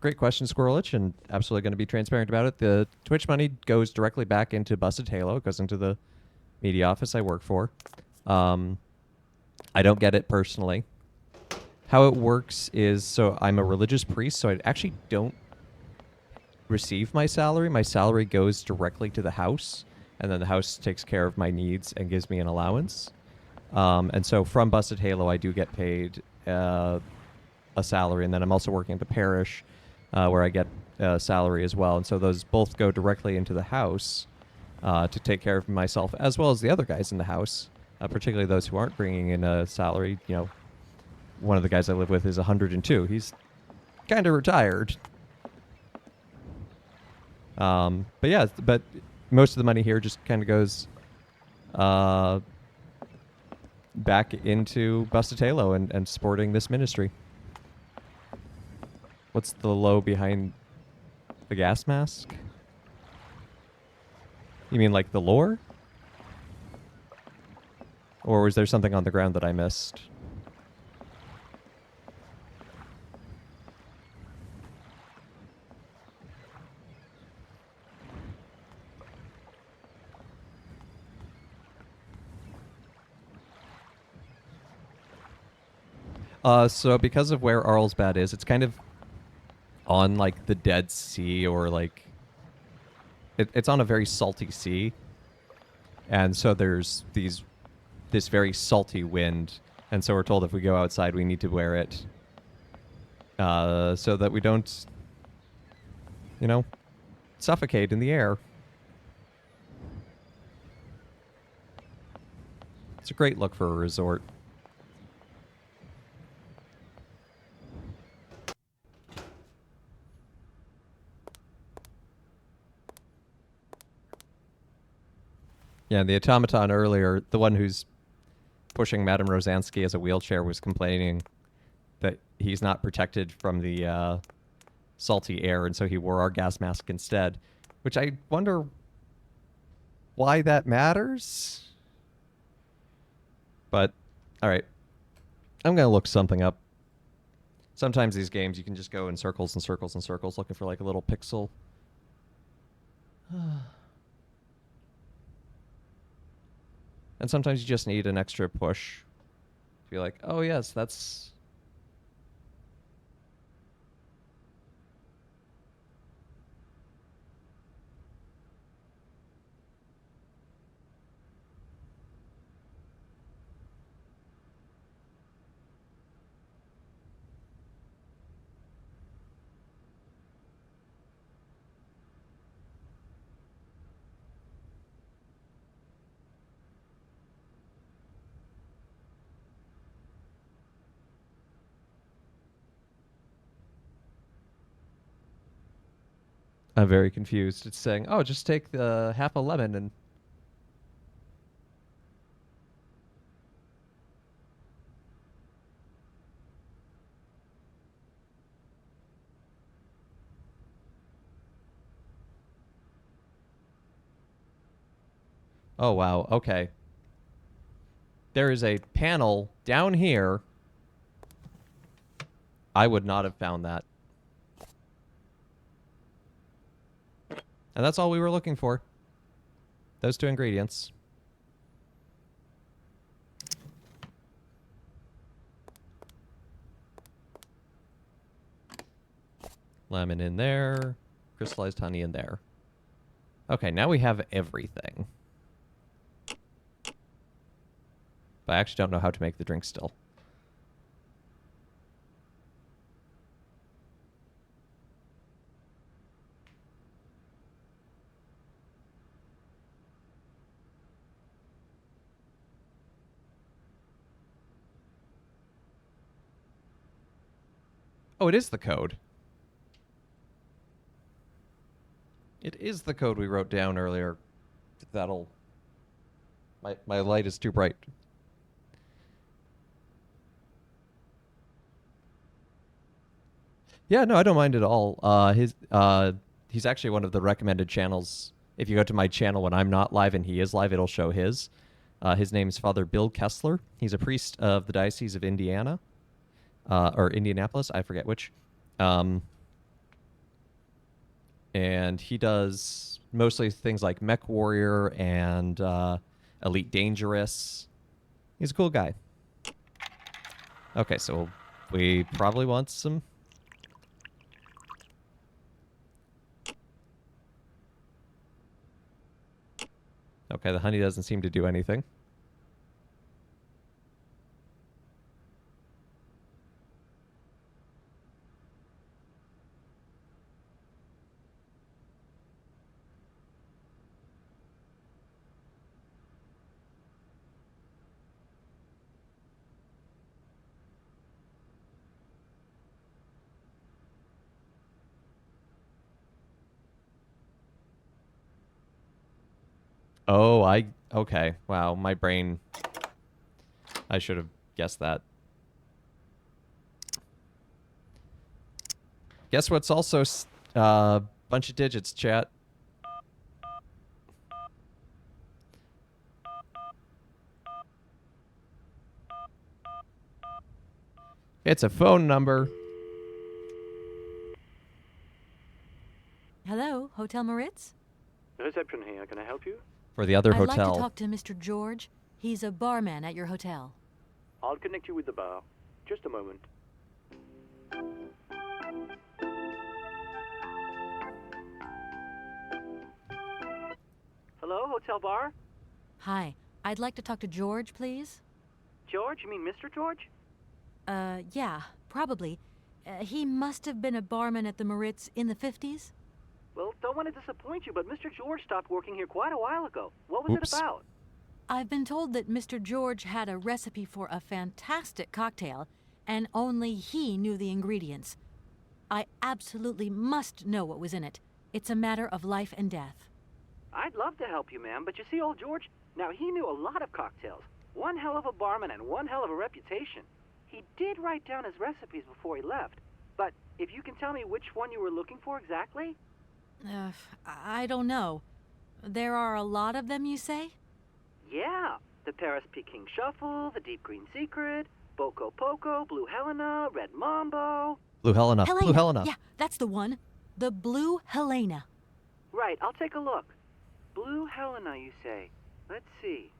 great question, Squirrelich, and absolutely going to be transparent about it. The Twitch money goes directly back into Busted Halo. It goes into the media office I work for. I don't get it personally. How it works is, so I'm a religious priest, so I actually don't receive my salary. My salary goes directly to the house, and then the house takes care of my needs and gives me an allowance. And so from Busted Halo, I do get paid a salary, and then I'm also working at the parish where I get a salary as well. And so those both go directly into the house to take care of myself as well as the other guys in the house, particularly those who aren't bringing in a salary. You know, one of the guys I live with is 102. He's kind of retired. But most of the money here just kind of goes back into Busted Halo and supporting this ministry. What's the low behind the gas mask? You mean like the lore? Or was there something on the ground that I missed? So because of where Arlsbad is, it's kind of on like the Dead Sea, or like it's on a very salty sea, and so there's this very salty wind, and so we're told if we go outside we need to wear it so that we don't, you know, suffocate in the air. It's a great look for a resort. Yeah, the automaton earlier, the one who's pushing Madame Rosansky as a wheelchair, was complaining that he's not protected from the salty air, and so he wore our gas mask instead, which I wonder why that matters. But, all right. I'm going to look something up. Sometimes these games, you can just go in circles and circles and circles looking for like a little pixel. And sometimes you just need an extra push to be like, oh yes, that's... I'm very confused. It's saying, oh, just take the half a lemon and... Oh, wow. Okay. There is a panel down here. I would not have found that. And that's all we were looking for. Those two ingredients. Lemon in there. Crystallized honey in there. Okay, now we have everything. But I actually don't know how to make the drink still. Oh, it is the code. It is the code we wrote down earlier. That'll... My light is too bright. Yeah, no, I don't mind at all. He's actually one of the recommended channels. If you go to my channel when I'm not live and he is live, it'll show his. His name's Father Bill Kessler. He's a priest of the Diocese of Indiana, or Indianapolis, I forget which. And he does mostly things like Mech Warrior and Elite Dangerous. He's a cool guy. Okay, so we probably want some... Okay, the honey doesn't seem to do anything. Oh, okay. Wow, my brain... I should have guessed that. Guess what's also a bunch of digits, chat? It's a phone number. Hello, Hotel Moritz? Reception here. Can I help you? For the other I'd hotel. like to talk to Mr. George. He's a barman at your hotel. I'll connect you with the bar. Just a moment. Hello, hotel bar? Hi, I'd like to talk to George, please. George? You mean Mr. George? Yeah, probably. He must have been a barman at the Moritz in the 50s. Well, don't want to disappoint you, but Mr. George stopped working here quite a while ago. What was Oops. it about? I've been told that Mr. George had a recipe for a fantastic cocktail, and only he knew the ingredients. I absolutely must know what was in it. It's a matter of life and death. I'd love to help you, ma'am, but you see, old George, now he knew a lot of cocktails. One hell of a barman and one hell of a reputation. He did write down his recipes before he left, but if you can tell me which one you were looking for exactly? I don't know. There are a lot of them, you say? Yeah, the Paris Peking Shuffle, the Deep Green Secret, Boko Poco, Blue Helena, Red Mambo. Blue Helena. Helena. Blue Helena. Yeah, that's the one. The Blue Helena. Right, I'll take a look. Blue Helena, you say? Let's see.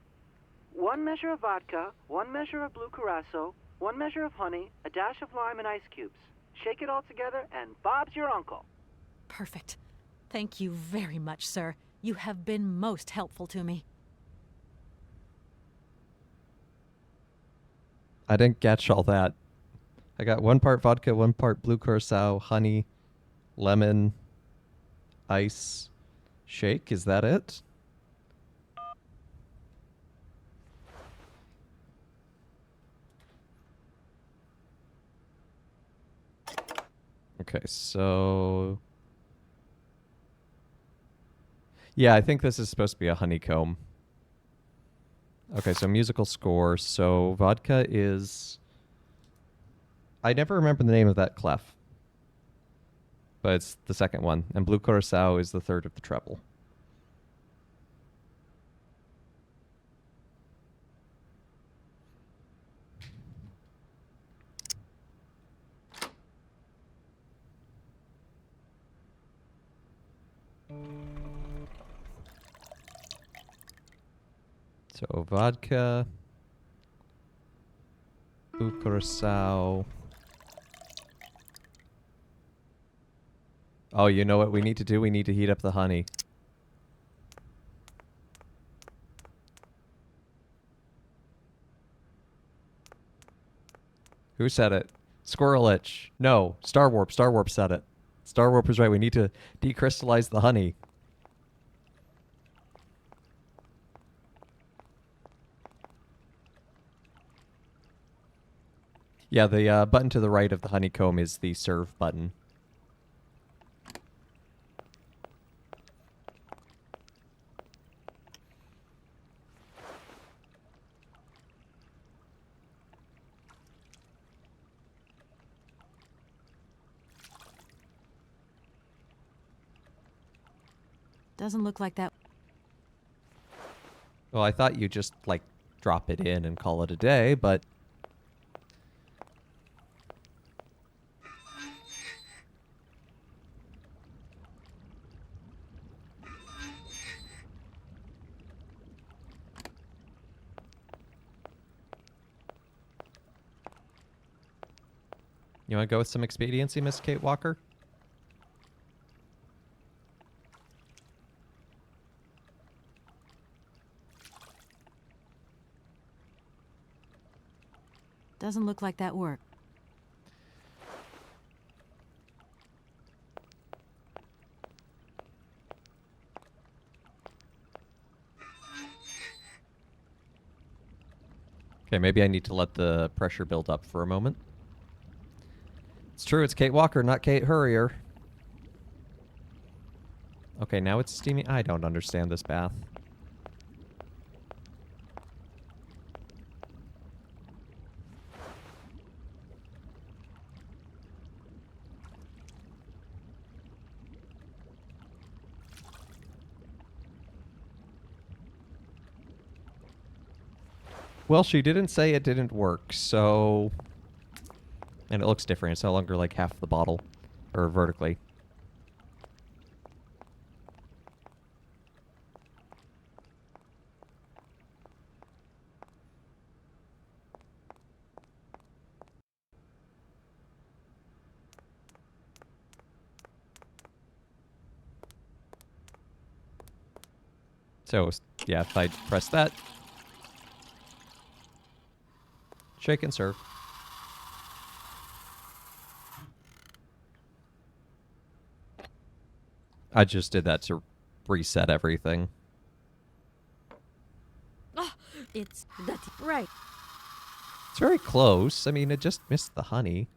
1 measure of vodka, 1 measure of blue curacao, 1 measure of honey, a dash of lime and ice cubes. Shake it all together, and Bob's your uncle. Perfect. Thank you very much, sir. You have been most helpful to me. I didn't catch all that. I got 1 part vodka, 1 part blue curacao, honey, lemon, ice, shake. Is that it? Okay, so... Yeah, I think this is supposed to be a honeycomb. Okay, so musical score. So vodka is... I never remember the name of that clef. But it's the second one. And blue curacao is the third of the treble. So vodka, blue curacao. Oh, you know what we need to do? We need to heat up the honey. Who said it? Squirrel Itch. No, Star Warp. Star Warp said it. Star Warp was right. We need to decrystallize the honey. Yeah, the button to the right of the honeycomb is the serve button. Doesn't look like that. Well, I thought you just, like, drop it in and call it a day, but... You want to go with some expediency, Miss Kate Walker? Doesn't look like that worked. Okay, maybe I need to let the pressure build up for a moment. It's true, it's Kate Walker, not Kate Hurrier. Okay, now it's steaming. I don't understand this bath. Well, she didn't say it didn't work, so... And it looks different. It's no longer like half the bottle. Or vertically. So, yeah, if I press that... Shake and serve. I just did that to reset everything. Oh, it's that right. It's very close. I mean, it just missed the honey.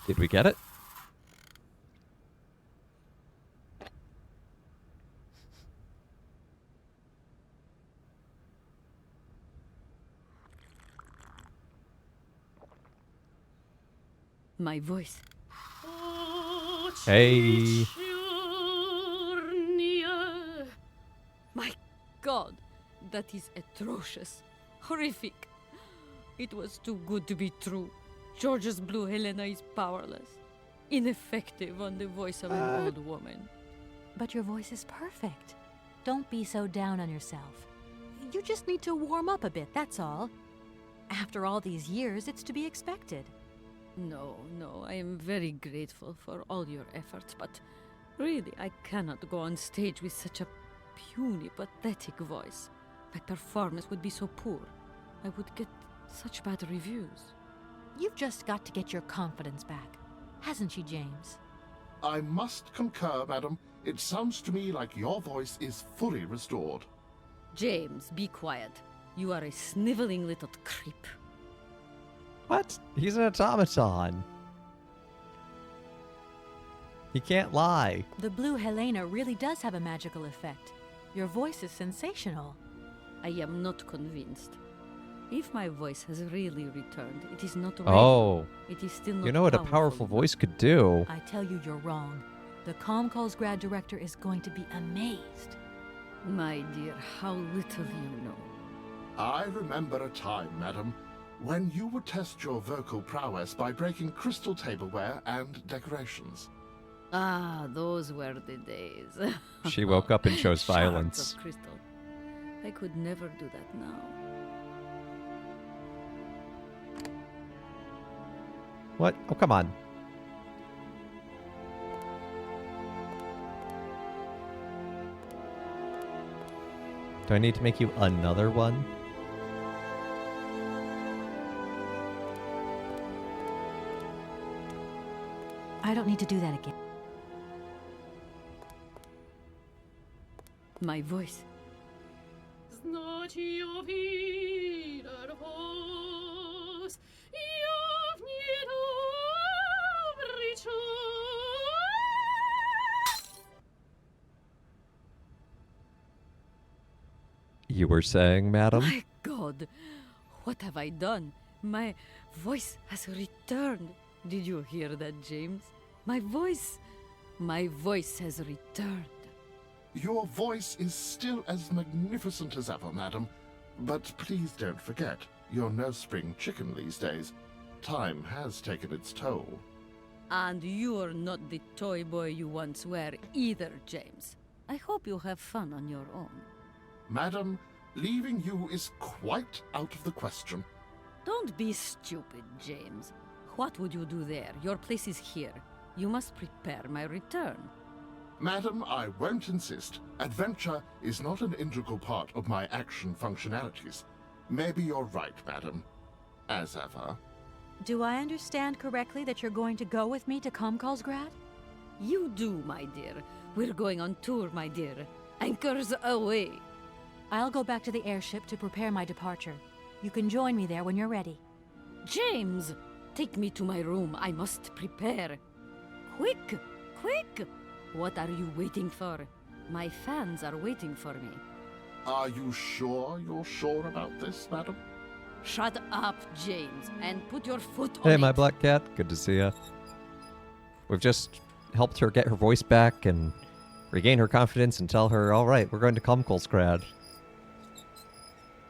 Did we get it? My voice. Hey. My God, that is atrocious. Horrific. It was too good to be true. George's Blue Helena is powerless. Ineffective on the voice of an old woman. But your voice is perfect. Don't be so down on yourself. You just need to warm up a bit, that's all. After all these years, it's to be expected. No, I am very grateful for all your efforts, but really, I cannot go on stage with such a puny, pathetic voice. My performance would be so poor. I would get such bad reviews. You've just got to get your confidence back. Hasn't she, James? I must concur, madam. It sounds to me like your voice is fully restored. James, be quiet. You are a sniveling little creep. What? He's an automaton. He can't lie. The Blue Helena really does have a magical effect. Your voice is sensational. I am not convinced. If my voice has really returned, it is not real. Oh. It is still not You know what a powerful voice could do. I tell you, you're wrong. The Comcalls grad director is going to be amazed. My dear, how little you know. I remember a time, madam, when you would test your vocal prowess by breaking crystal tableware and decorations. Ah, those were the days. She woke up and chose Shards violence. of crystal. I could never do that now. What? Oh, come on. Do I need to make you another one? I don't need to do that again. My voice. You were saying, madam? My God, what have I done? My voice has returned. Did you hear that, James? My voice has returned. Your voice is still as magnificent as ever, madam. But please don't forget, you're no spring chicken these days. Time has taken its toll. And you're not the toy boy you once were either, James. I hope you have fun on your own. Madam, leaving you is quite out of the question. Don't be stupid, James. What would you do there? Your place is here. You must prepare my return. Madam, I won't insist. Adventure is not an integral part of my action functionalities. Maybe you're right, madam. As ever. Do I understand correctly that you're going to go with me to Comcalsgrad? You do, my dear. We're going on tour, my dear. Anchors away. I'll go back to the airship to prepare my departure. You can join me there when you're ready. James! Take me to my room. I must prepare. Quick! Quick! What are you waiting for? My fans are waiting for me. Are you sure you're sure about this, madam? Shut up, James, and put your foot on Hey, it. my black cat. Good to see ya. We've just helped her get her voice back and regain her confidence and tell her, all right, we're going to Comcalsgrad.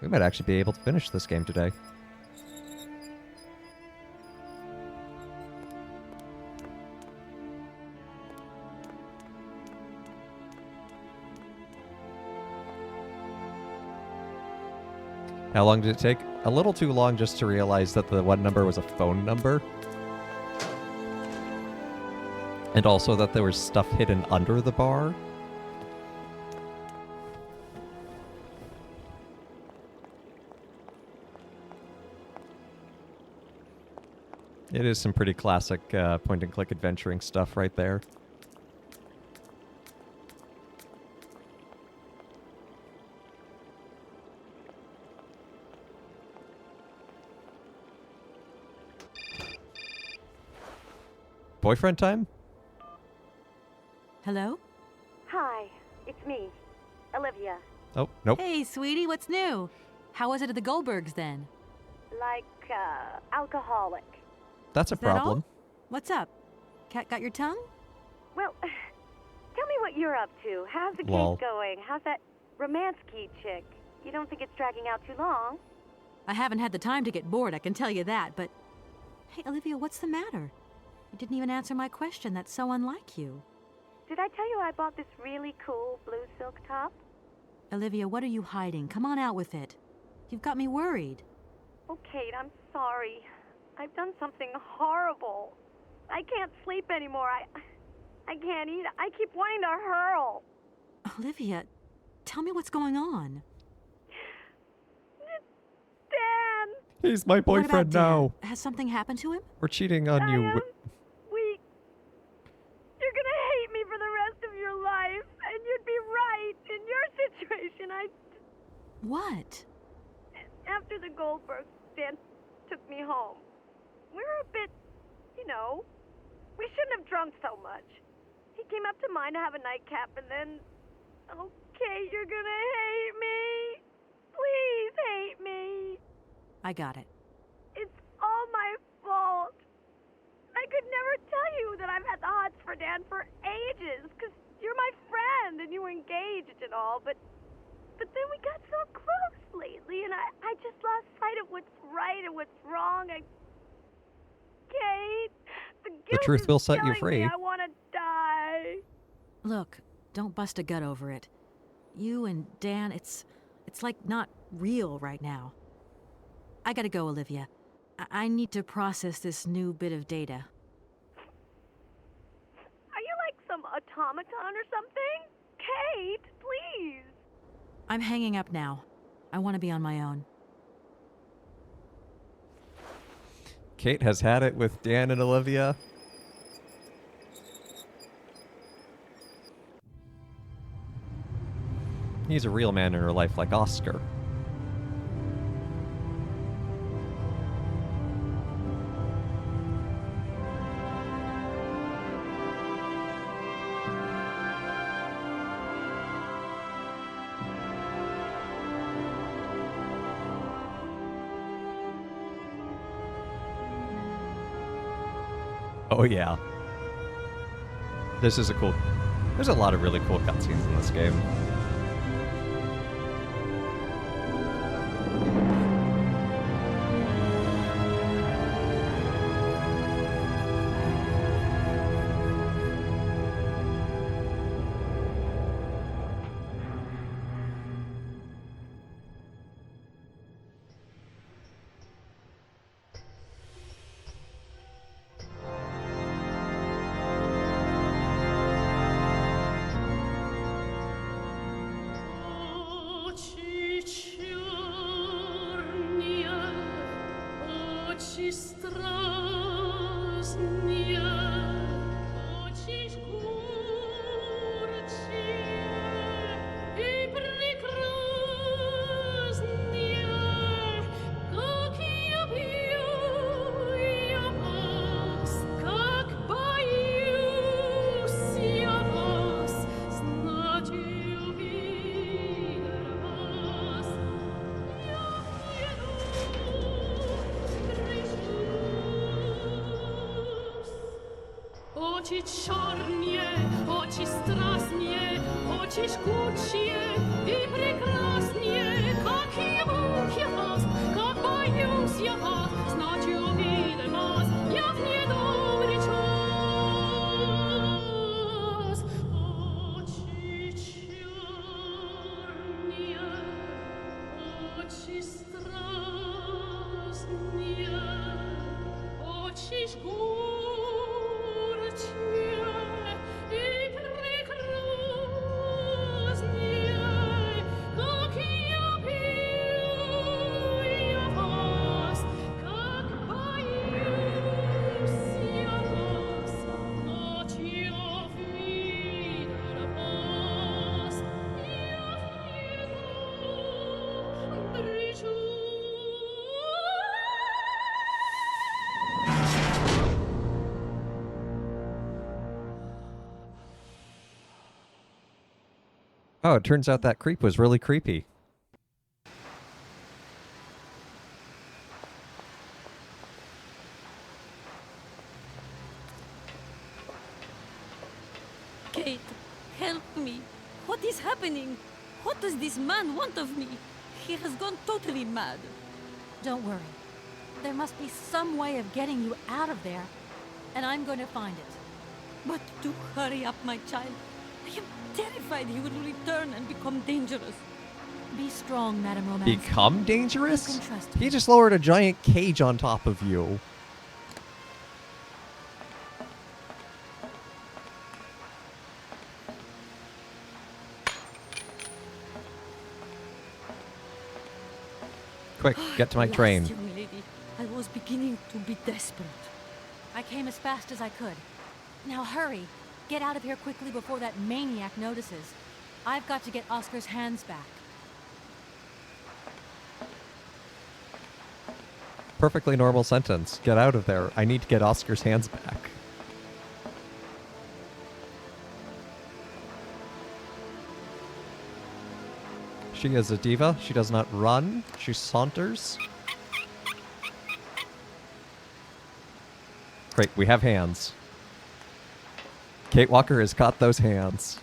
We might actually be able to finish this game today. How long did it take? A little too long just to realize that the one number was a phone number. And also that there was stuff hidden under the bar. It is some pretty classic point-and-click adventuring stuff right there. Boyfriend time? Hello? Hi, it's me, Olivia. Oh, nope. Hey, sweetie, what's new? How was it at the Goldbergs then? Like, alcoholic. That's a Is that all? problem. What's up? Cat got your tongue? Well, tell me what you're up to. How's the Lol. case going? How's that Romansky chick? You don't think it's dragging out too long? I haven't had the time to get bored, I can tell you that, but... Hey, Olivia, what's the matter? You didn't even answer my question. That's so unlike you. Did I tell you I bought this really cool blue silk top? Olivia, what are you hiding? Come on out with it. You've got me worried. Oh, Kate, I'm sorry. I've done something horrible. I can't sleep anymore. I can't eat. I keep wanting to hurl. Olivia, tell me what's going on. Dan! He's my What about boyfriend Dan? now. Has something happened to him? We're cheating on you. You're gonna hate me for the rest of your life. And you'd be right. In your situation, What? After the Goldberg, Dan took me home. We were a bit, we shouldn't have drunk so much. He came up to mine to have a nightcap, and then, okay, you're gonna hate me. Please hate me. I got it. It's all my fault. I could never tell you that I've had the hots for Dan for ages, because you're my friend and you were engaged and all, but then we got so close lately, and I just lost sight of what's right and what's wrong. Kate, The truth will set you killing free. me. I want to die. Look, don't bust a gut over it. You and Dan, it's It's like not real right now. I gotta go, Olivia. I need to process this new bit of data. Are you like some automaton or something? Kate, please. I'm hanging up now. I want to be on my own. Kate has had it with Dan and Olivia. He's a real man in her life, like Oscar. Oh yeah. This is a cool... There's a lot of really cool cutscenes in this game. Очи черные, очи страстные, очи жгучие и прекраснее, как ему я вас, как боюсь я вас, знать увидел вас, я в недобрый час. Очи черные, очи страстные, очи жгучие. Oh, it turns out that creep was really creepy. Kate, help me. What is happening? What does this man want of me? He has gone totally mad. Don't worry. There must be some way of getting you out of there, and I'm going to find it. But do hurry up, my child. I am terrified he will return and become dangerous. Be strong, Madame Romance. Become dangerous? You can trust He just lowered a giant cage on top of you. Quick, get to my Alas, train. young lady, I was beginning to be desperate. I came as fast as I could. Now hurry. Get out of here quickly before that maniac notices. I've got to get Oscar's hands back. Perfectly normal sentence. Get out of there. I need to get Oscar's hands back. She is a diva. She does not run. She saunters. Great, we have hands. Kate Walker has caught those hands.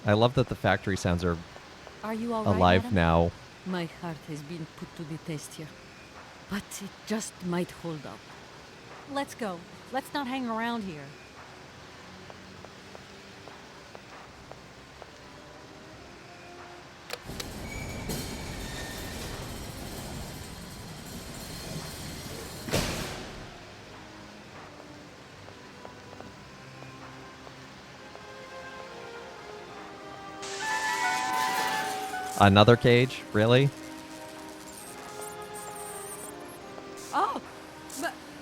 I love that the factory sounds are you all right, alive madam? now. My heart has been put to the test here, but it just might hold up. Let's go. Let's not hang around here. Another cage? Really? Oh,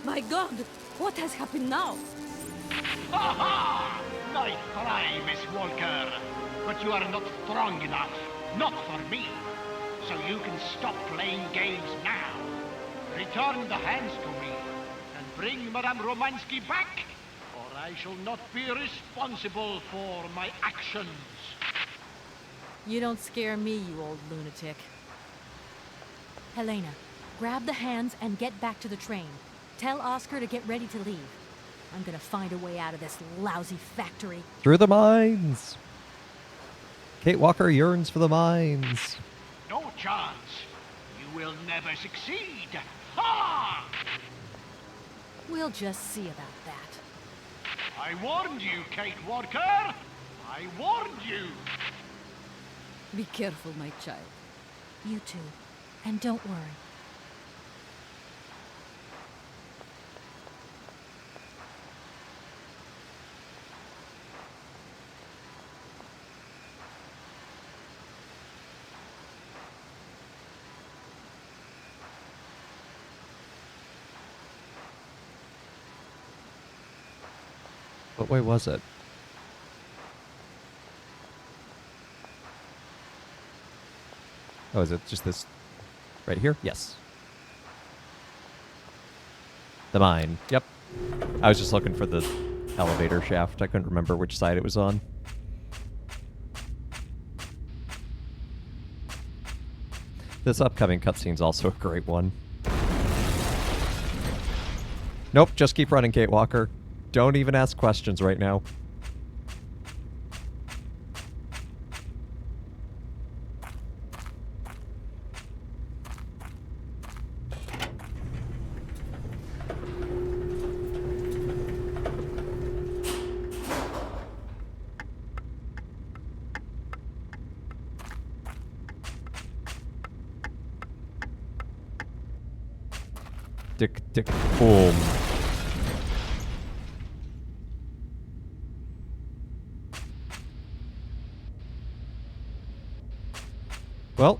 my God, what has happened now? Ha ha! Nice try, Miss Walker. But you are not strong enough. Not for me. So you can stop playing games now. Return the hands to me. And bring Madame Romansky back, or I shall not be responsible for my actions. You don't scare me, you old lunatic. Helena, grab the hands and get back to the train. Tell Oscar to get ready to leave. I'm gonna find a way out of this lousy factory. Through the mines! Kate Walker yearns for the mines. No chance. You will never succeed. Ha! We'll just see about that. I warned you, Kate Walker. I warned you. Be careful, my child. You too. And don't worry. What way was it? Oh, is it just this right here? Yes. The mine. Yep. I was just looking for the elevator shaft. I couldn't remember which side it was on. This upcoming cutscene's also a great one. Nope, just keep running, Kate Walker. Don't even ask questions right now. Dick, dick, boom. Well.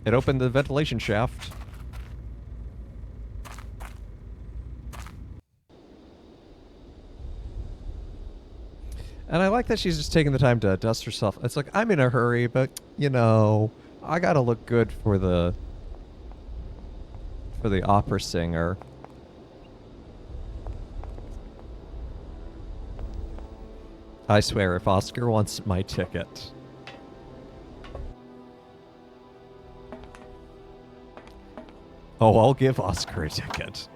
It opened the ventilation shaft. And I like that she's just taking the time to dust herself. It's like, I'm in a hurry, but, you know, I gotta look good for the opera singer. I swear, if Oscar wants my ticket. Oh, I'll give Oscar a ticket.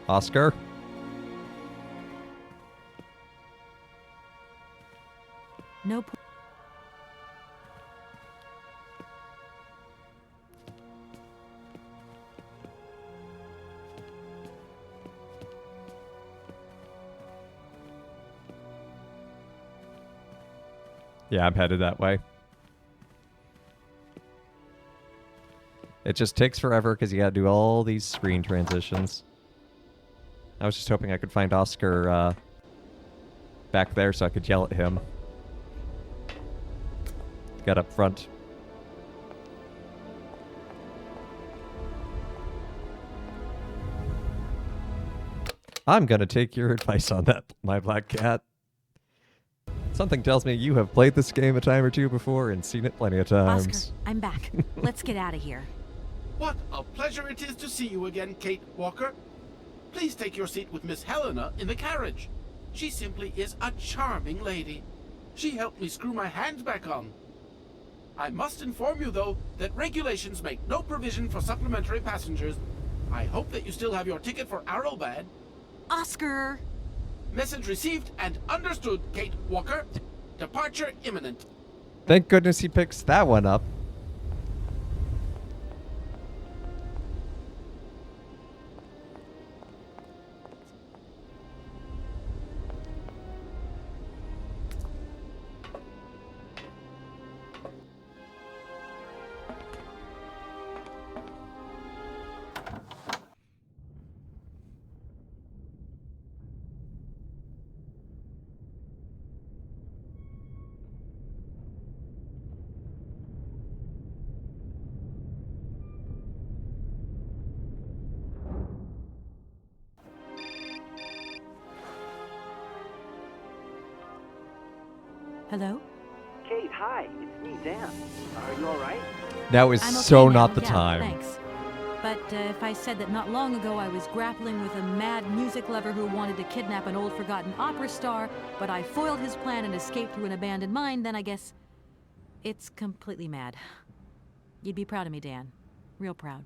Oscar? No. Yeah, I'm headed that way. It just takes forever because you gotta do all these screen transitions. I was just hoping I could find Oscar back there so I could yell at him. Get up front. I'm gonna take your advice on that, my black cat. Something tells me you have played this game a time or two before and seen it plenty of times. Oscar, I'm back. Let's get out of here. What a pleasure it is to see you again, Kate Walker. Please take your seat with Miss Helena in the carriage. She simply is a charming lady. She helped me screw my hands back on. I must inform you, though, that regulations make no provision for supplementary passengers. I hope that you still have your ticket for Arrowbad. Oscar! Message received and understood, Kate Walker. Departure imminent. Thank goodness he picks that one up. Hello? Kate, hi. It's me, Dan. Are you all right? Now is I'm okay so now, not the yeah, time. Thanks. But if I said that not long ago I was grappling with a mad music lover who wanted to kidnap an old forgotten opera star, but I foiled his plan and escaped through an abandoned mine, then I guess it's completely mad. You'd be proud of me, Dan. Real proud.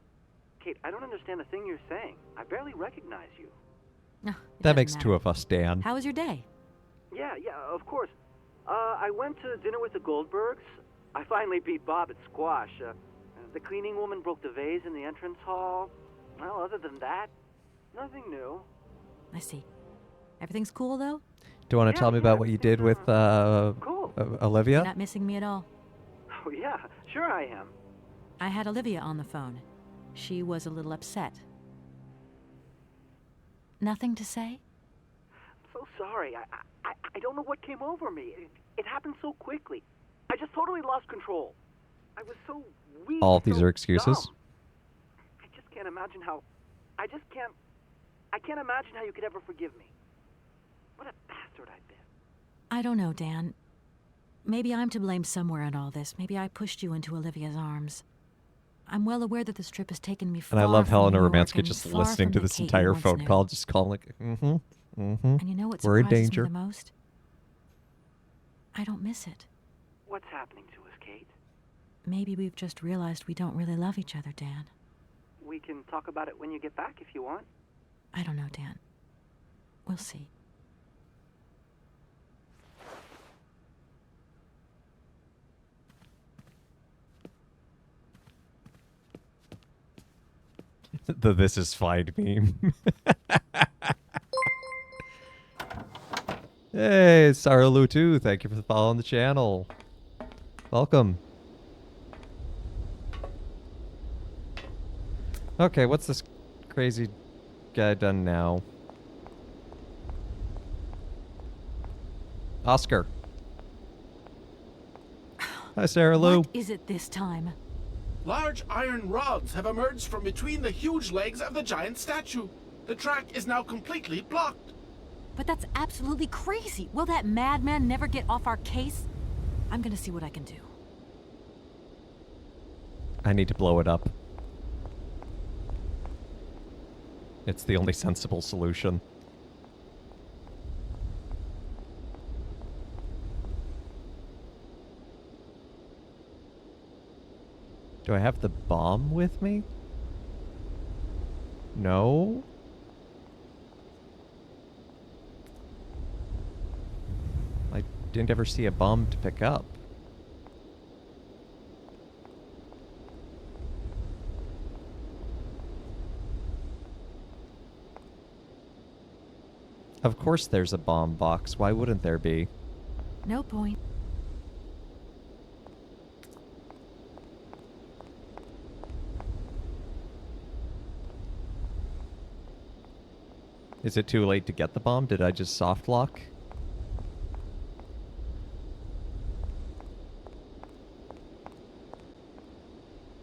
Kate, I don't understand a thing you're saying. I barely recognize you. That makes two of us, Dan. How was your day? Yeah, of course. I went to dinner with the Goldbergs. I finally beat Bob at squash. The cleaning woman broke the vase in the entrance hall. Well, other than that, nothing new. I see. Everything's cool, though? Do you want to tell me about what you did with cool. Olivia? You're not missing me at all. Oh, yeah, sure I am. I had Olivia on the phone. She was a little upset. Nothing to say? I'm so sorry. I don't know what came over me. It happened so quickly. I just totally lost control. I was so weak. All of these so are excuses? dumb. I just can't imagine how... I can't imagine how you could ever forgive me. What a bastard I've been. I don't know, Dan. Maybe I'm to blame somewhere in all this. Maybe I pushed you into Olivia's arms. I'm well aware that this trip has taken me far And I love from Helena New York Romanski and just far listening from to the this Kate you entire once phone knew. call, just calling like, And you know what We're in surprises danger. me the most? I don't miss it. What's happening to us, Kate? Maybe we've just realized we don't really love each other, Dan. We can talk about it when you get back if you want. I don't know, Dan. We'll see. The "this is fine" meme. Hey, Saralu too. Thank you for following the channel. Welcome. Okay, what's this crazy guy done now? Oscar. Hi, Sarah Lou. What is it this time? Large iron rods have emerged from between the huge legs of the giant statue. The track is now completely blocked. But that's absolutely crazy. Will that madman never get off our case? I'm gonna see what I can do. I need to blow it up. It's the only sensible solution. Do I have the bomb with me? No? I didn't ever see a bomb to pick up. Of course there's a bomb box. Why wouldn't there be? No point. Is it too late to get the bomb? Did I just soft lock?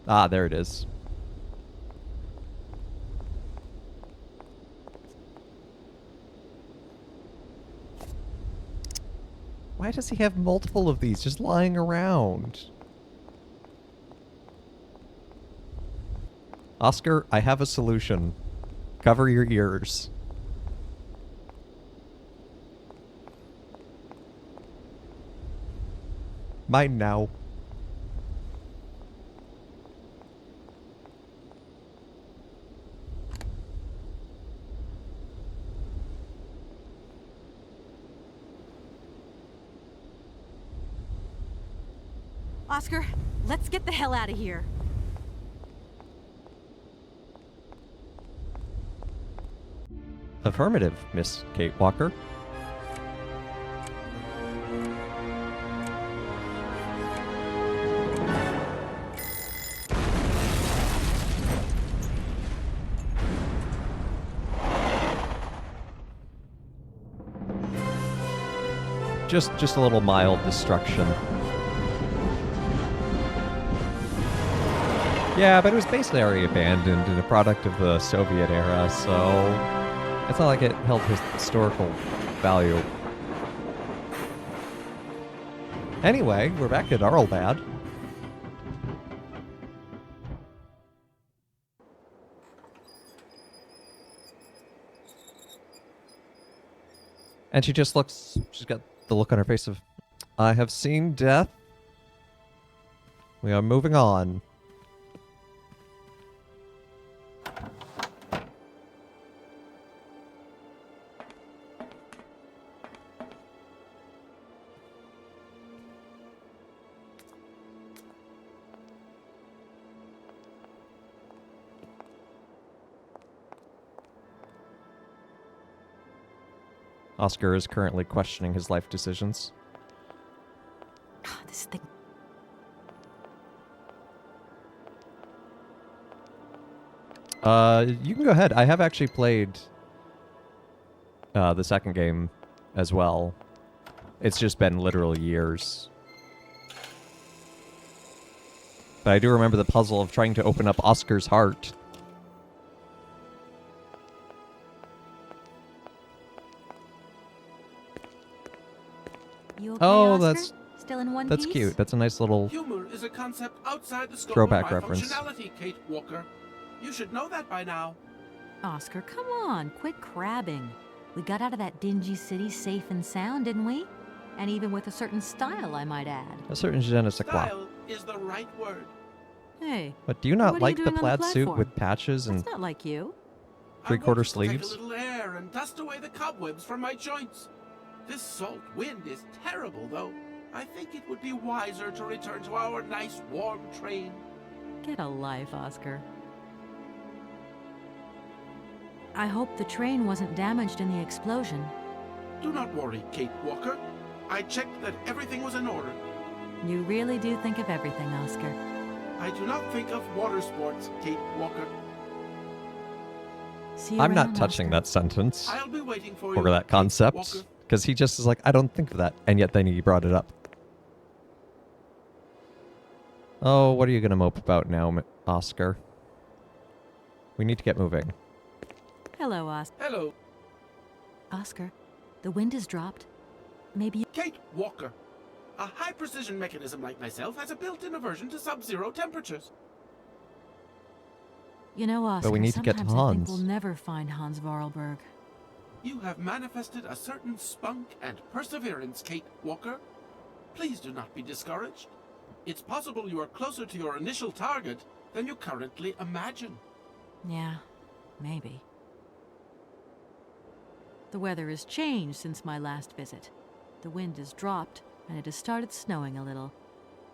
Ah, there it is. Why does he have multiple of these just lying around? Oscar, I have a solution. Cover your ears. Mine now. Oscar, let's get the hell out of here. Affirmative, Miss Kate Walker. Just a little mild destruction. Yeah, but it was basically already abandoned and a product of the Soviet era, so it's not like it held historical value. Anyway, we're back at Arlbad. And she just looks, she's got the look on her face of, I have seen death. We are moving on. Oscar is currently questioning his life decisions. This thing. You can go ahead. I have actually played the second game as well. It's just been literal years. But I do remember the puzzle of trying to open up Oscar's heart. You okay, Oh, Oscar? that's Still in one that's piece? cute. That's a nice little Humor is a concept outside the scope throwback of my reference. functionality, Kate Walker. You should know that by now. Oscar, come on, quit crabbing. We got out of that dingy city safe and sound, didn't we? And even with a certain style, I might add. a certain je ne sais quoi. Style is the right word. Hey. But do you not what are like you the doing on plaid suit platform? with patches and That's not like you. three-quarter I wanted to sleeves? take a little air and dust away the cobwebs from my joints. This salt wind is terrible, though. I think it would be wiser to return to our nice warm train. Get a life, Oscar. I hope the train wasn't damaged in the explosion. Do not worry, Kate Walker. I checked that everything was in order. You really do think of everything, Oscar. I do not think of water sports, Kate Walker. See you I'm not around, touching Oscar. that sentence I'll be waiting for or you, that Kate concept Walker. because he just is like, I don't think of that, and yet then he brought it up. Oh, what are you gonna mope about now, Oscar? We need to get moving. Hello, Oscar. Hello, Oscar, the wind has dropped. Maybe you... Kate Walker. A high-precision mechanism like myself has a built-in aversion to sub-zero temperatures. You know, Oscar, But we need to get to sometimes I think Hans. we'll never find Hans Vorarlberg. You have manifested a certain spunk and perseverance, Kate Walker. Please do not be discouraged. It's possible you are closer to your initial target than you currently imagine. Yeah, maybe. The weather has changed since my last visit. The wind has dropped, and it has started snowing a little.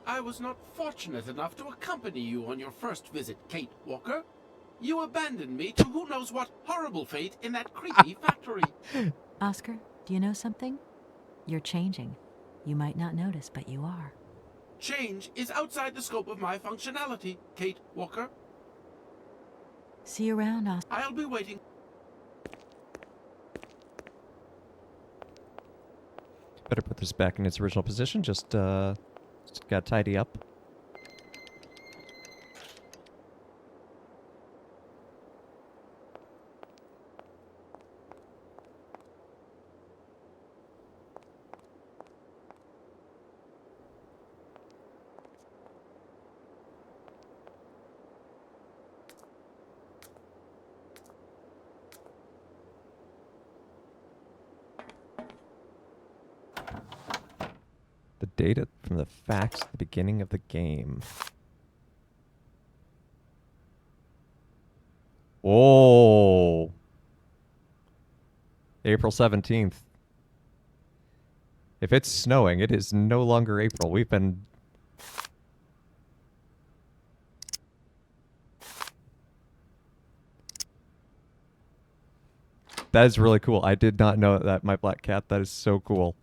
I was not fortunate enough to accompany you on your first visit, Kate Walker. You abandoned me to who knows what horrible fate in that creepy factory. Oscar, do you know something? You're changing. You might not notice, but you are. Change is outside the scope of my functionality, Kate Walker. See you around, Oscar. I'll be waiting. Better put this back in its original position. Just gotta tidy up. The data from the facts at the beginning of the game. Oh. April 17th. If it's snowing, it is no longer April. We've been That is really cool. I did not know that, my black cat. That is so cool.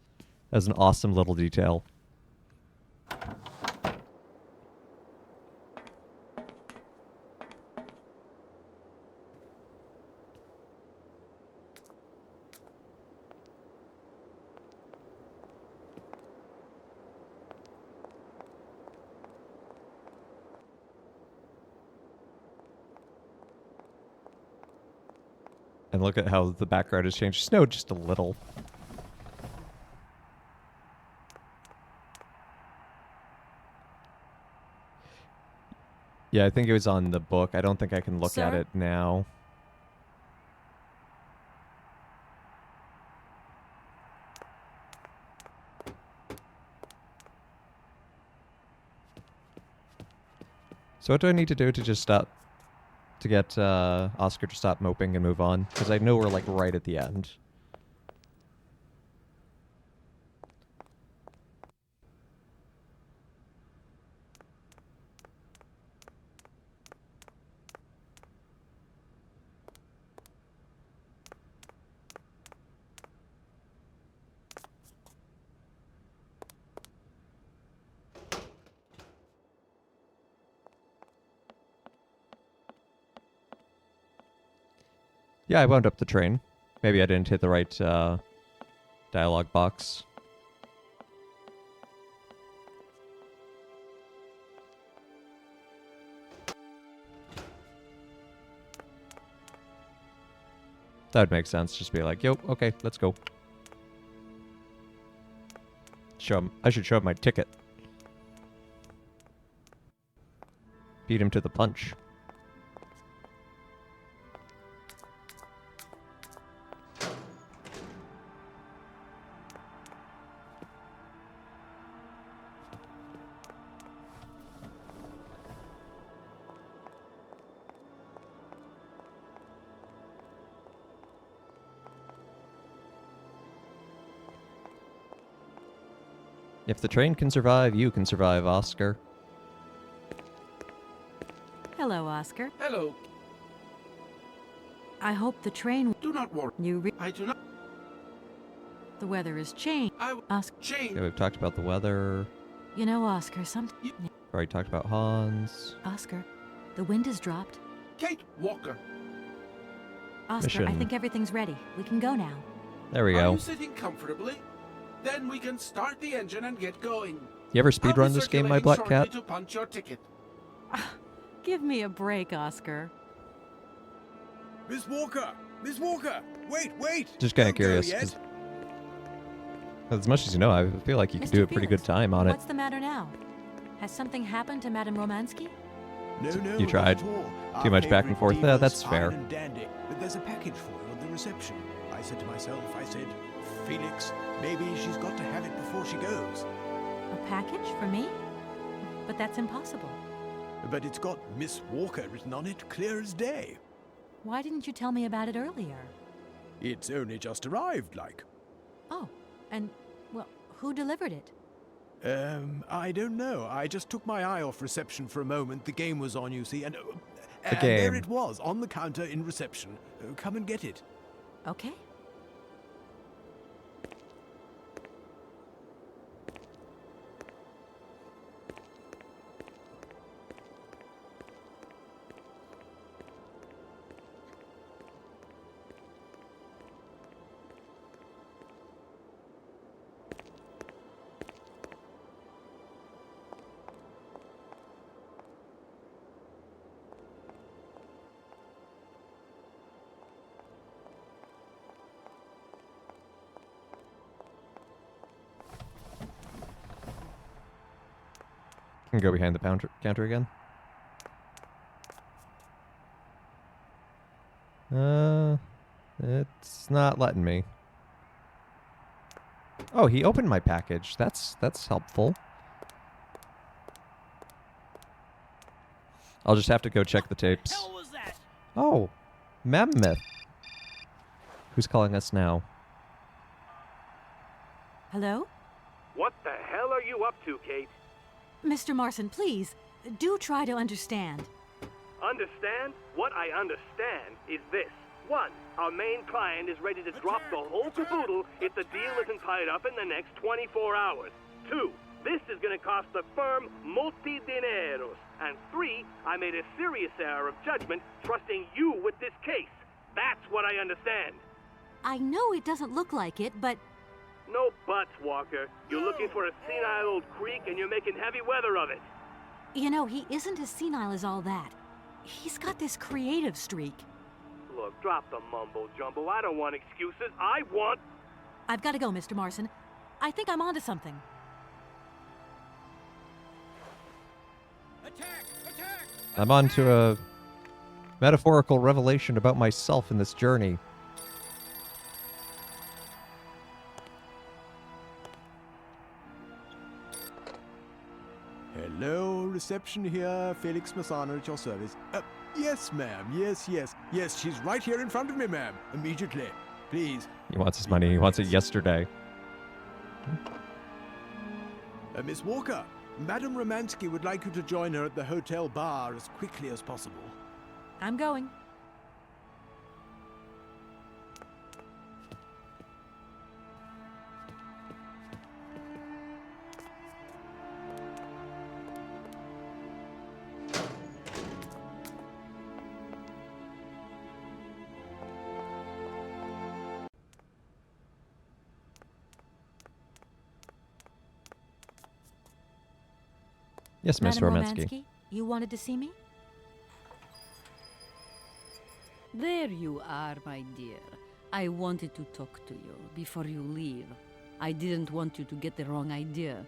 That's an awesome little detail. And look at how the background has changed. Snowed just a little. Yeah, I think it was on the book. I don't think I can look at Sir? it now. So what do I need to do to just stop, to get Oscar to stop moping and move on? Because I know we're like right at the end. Yeah, I wound up the train. Maybe I didn't hit the right dialogue box. That would make sense. Just be like, yo, okay, let's go. Show him. I should show him my ticket. Beat him to the punch. If the train can survive, you can survive, Oscar. Hello, Oscar. Hello. I hope the train... Do not worry. I do not... The weather has changed. Oscar. Okay, we've talked about the weather. You know, Oscar, Already talked about Hans. Oscar, the wind has dropped. Kate Walker. Oscar, I Mission. think everything's ready. We can go now. There we Are go. you sitting comfortably? Then we can start the engine and get going. You ever I'll be speedrun this game, my circulating black shortly cat? to punch your ticket. Give me a break, Oscar. Miss Walker! Miss Walker! Wait! Just kind of Don't go curious. yet. 'Cause as much as you know, I feel like you could Mr. do a pretty good Felix, time on it. What's the matter now? Has something happened to Madame Romansky? No, You not tried. at all. Too Our much back and favourite forth. diva's That's fine fair. and dandy, but there's a package for you at the reception. I said to myself, Felix, maybe she's got to have it before she goes. A package for me? But that's impossible. But it's got Miss Walker written on it, clear as day. Why didn't you tell me about it earlier? It's only just arrived, like. Oh, and, well, who delivered it? I don't know. I just took my eye off reception for a moment. The game was on, you see, and The there game. it was, on the counter in reception. Come and get it. Okay. Can go behind the counter again. It's not letting me. Oh, he opened my package. That's helpful. I'll just have to go check the tapes. Oh, Mammoth. Who's calling us now? Hello? What the hell are you up to, Kate? Mr. Marson, please, do try to understand. Understand? What I understand is this. One, our main client is ready to drop the whole caboodle if the deal isn't tied up in the next 24 hours. Two, this is going to cost the firm multi-dineros. And three, I made a serious error of judgment trusting you with this case. That's what I understand. I know it doesn't look like it, but... No buts, Walker. You're looking for a senile old creek and you're making heavy weather of it. You know, he isn't as senile as all that. He's got this creative streak. Look, drop the mumbo-jumbo. I don't want excuses. I want... I've got to go, Mr. Marson. I think I'm onto something. I'm on to a metaphorical revelation about myself in this journey. Hello, reception here. Felix Massana at your service. Yes, ma'am. Yes, yes. Yes, she's right here in front of me, ma'am. Immediately. Please. He wants his money. He wants it yesterday. Miss Walker, Madame Romansky would like you to join her at the hotel bar as quickly as possible. I'm going. Yes, Miss Madam Romansky. You wanted to see me? There you are, my dear. I wanted to talk to you before you leave. I didn't want you to get the wrong idea.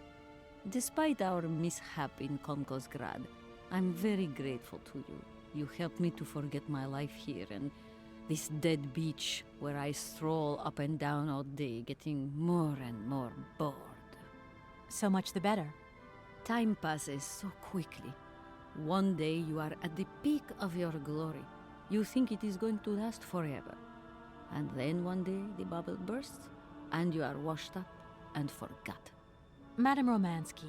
Despite our mishap in Komkosgrad, I'm very grateful to you. You helped me to forget my life here and this dead beach where I stroll up and down all day, getting more and more bored. So much the better. Time passes so quickly. One day you are at the peak of your glory. You think it is going to last forever. And then one day the bubble bursts, and you are washed up and forgot. Madam Romansky,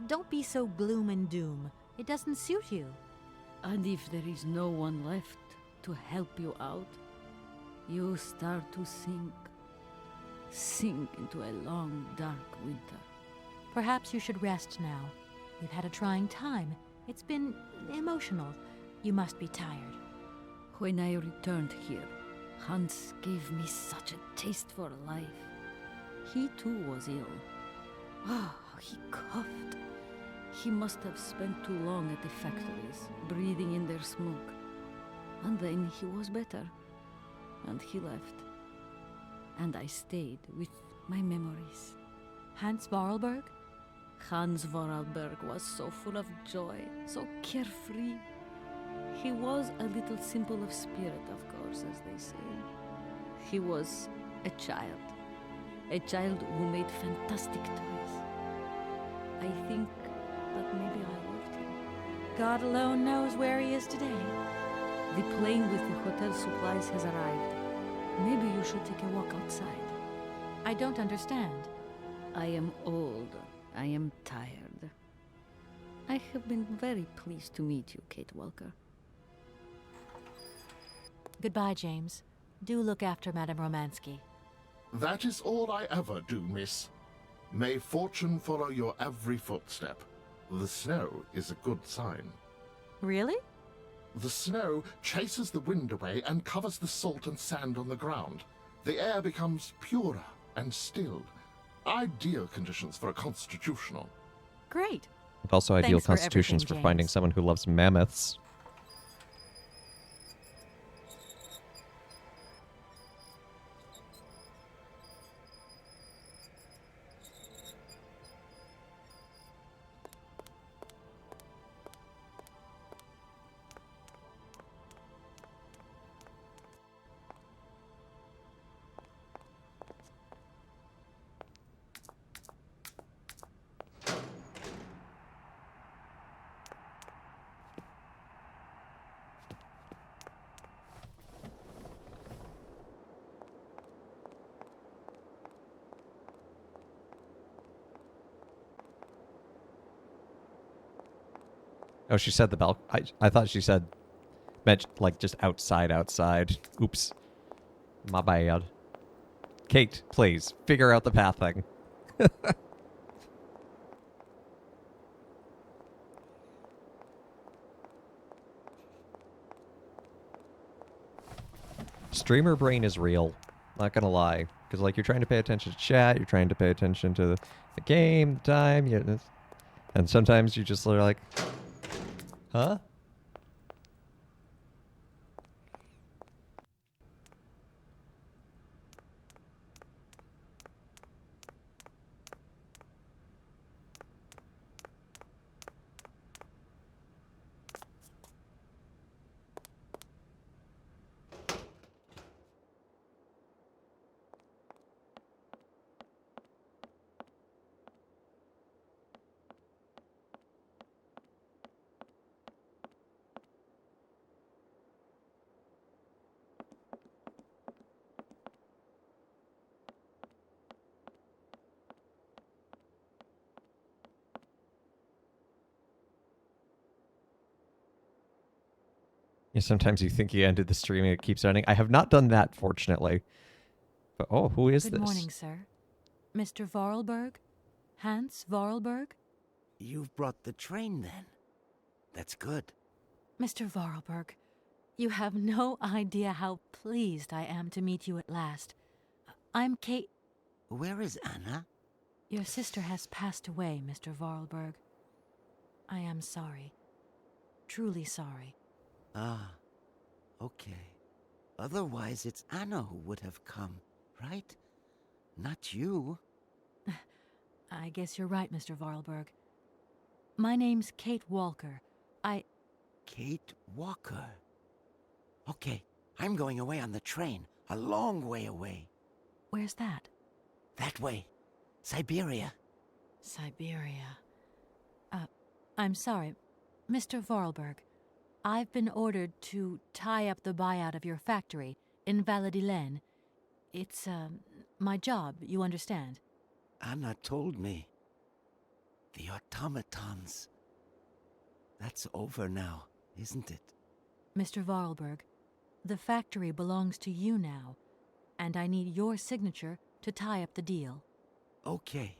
don't be so gloom and doom. It doesn't suit you. And if there is no one left to help you out, you start to sink into a long, dark winter. Perhaps you should rest now. You've had a trying time. It's been emotional. You must be tired. When I returned here, Hans gave me such a taste for life. He too was ill. Oh, he coughed. He must have spent too long at the factories, breathing in their smoke. And then he was better. And he left. And I stayed with my memories. Hans Vorarlberg? Hans Vorarlberg was so full of joy, so carefree. He was a little simple of spirit, of course, as they say. He was a child who made fantastic toys. I think that maybe I loved him. God alone knows where he is today. The plane with the hotel supplies has arrived. Maybe you should take a walk outside. I don't understand. I am old. I am tired. I have been very pleased to meet you, Kate Walker. Goodbye, James. Do look after Madame Romansky. That is all I ever do, miss. May fortune follow your every footstep. The snow is a good sign. Really? The snow chases the wind away and covers the salt and sand on the ground. The air becomes purer and stilled. Ideal conditions for a constitutional. Great. But also ideal Thanks for constitutions everything, for finding James. someone who loves mammoths. Oh, she said the I thought she said, meant like just outside. Oops. My bad. Kate, please, figure out the pathing. Streamer brain is real. Not gonna lie. Because, like, you're trying to pay attention to chat, you're trying to pay attention to the game, the time, and sometimes you just are like, huh? Sometimes you think you ended the stream and it keeps running. I have not done that, fortunately. But, oh, who is this? Good morning, sir. Mr. Vorarlberg? Hans Vorarlberg? You've brought the train, then. That's good. Mr. Vorarlberg, you have no idea how pleased I am to meet you at last. I'm Kate... Where is Anna? Your sister has passed away, Mr. Vorarlberg. I am sorry. Truly sorry. Ah, okay. Otherwise, it's Anna who would have come, right? Not you. I guess you're right, Mr. Vorarlberg. My name's Kate Walker. Kate Walker. Okay, I'm going away on the train. A long way away. Where's that? That way. Syberia. Syberia. I'm sorry. Mr. Vorarlberg, I've been ordered to tie up the buyout of your factory in Valladolid. It's, my job, you understand. Anna told me. The automatons. That's over now, isn't it? Mr. Vorarlberg, the factory belongs to you now, and I need your signature to tie up the deal. Okay.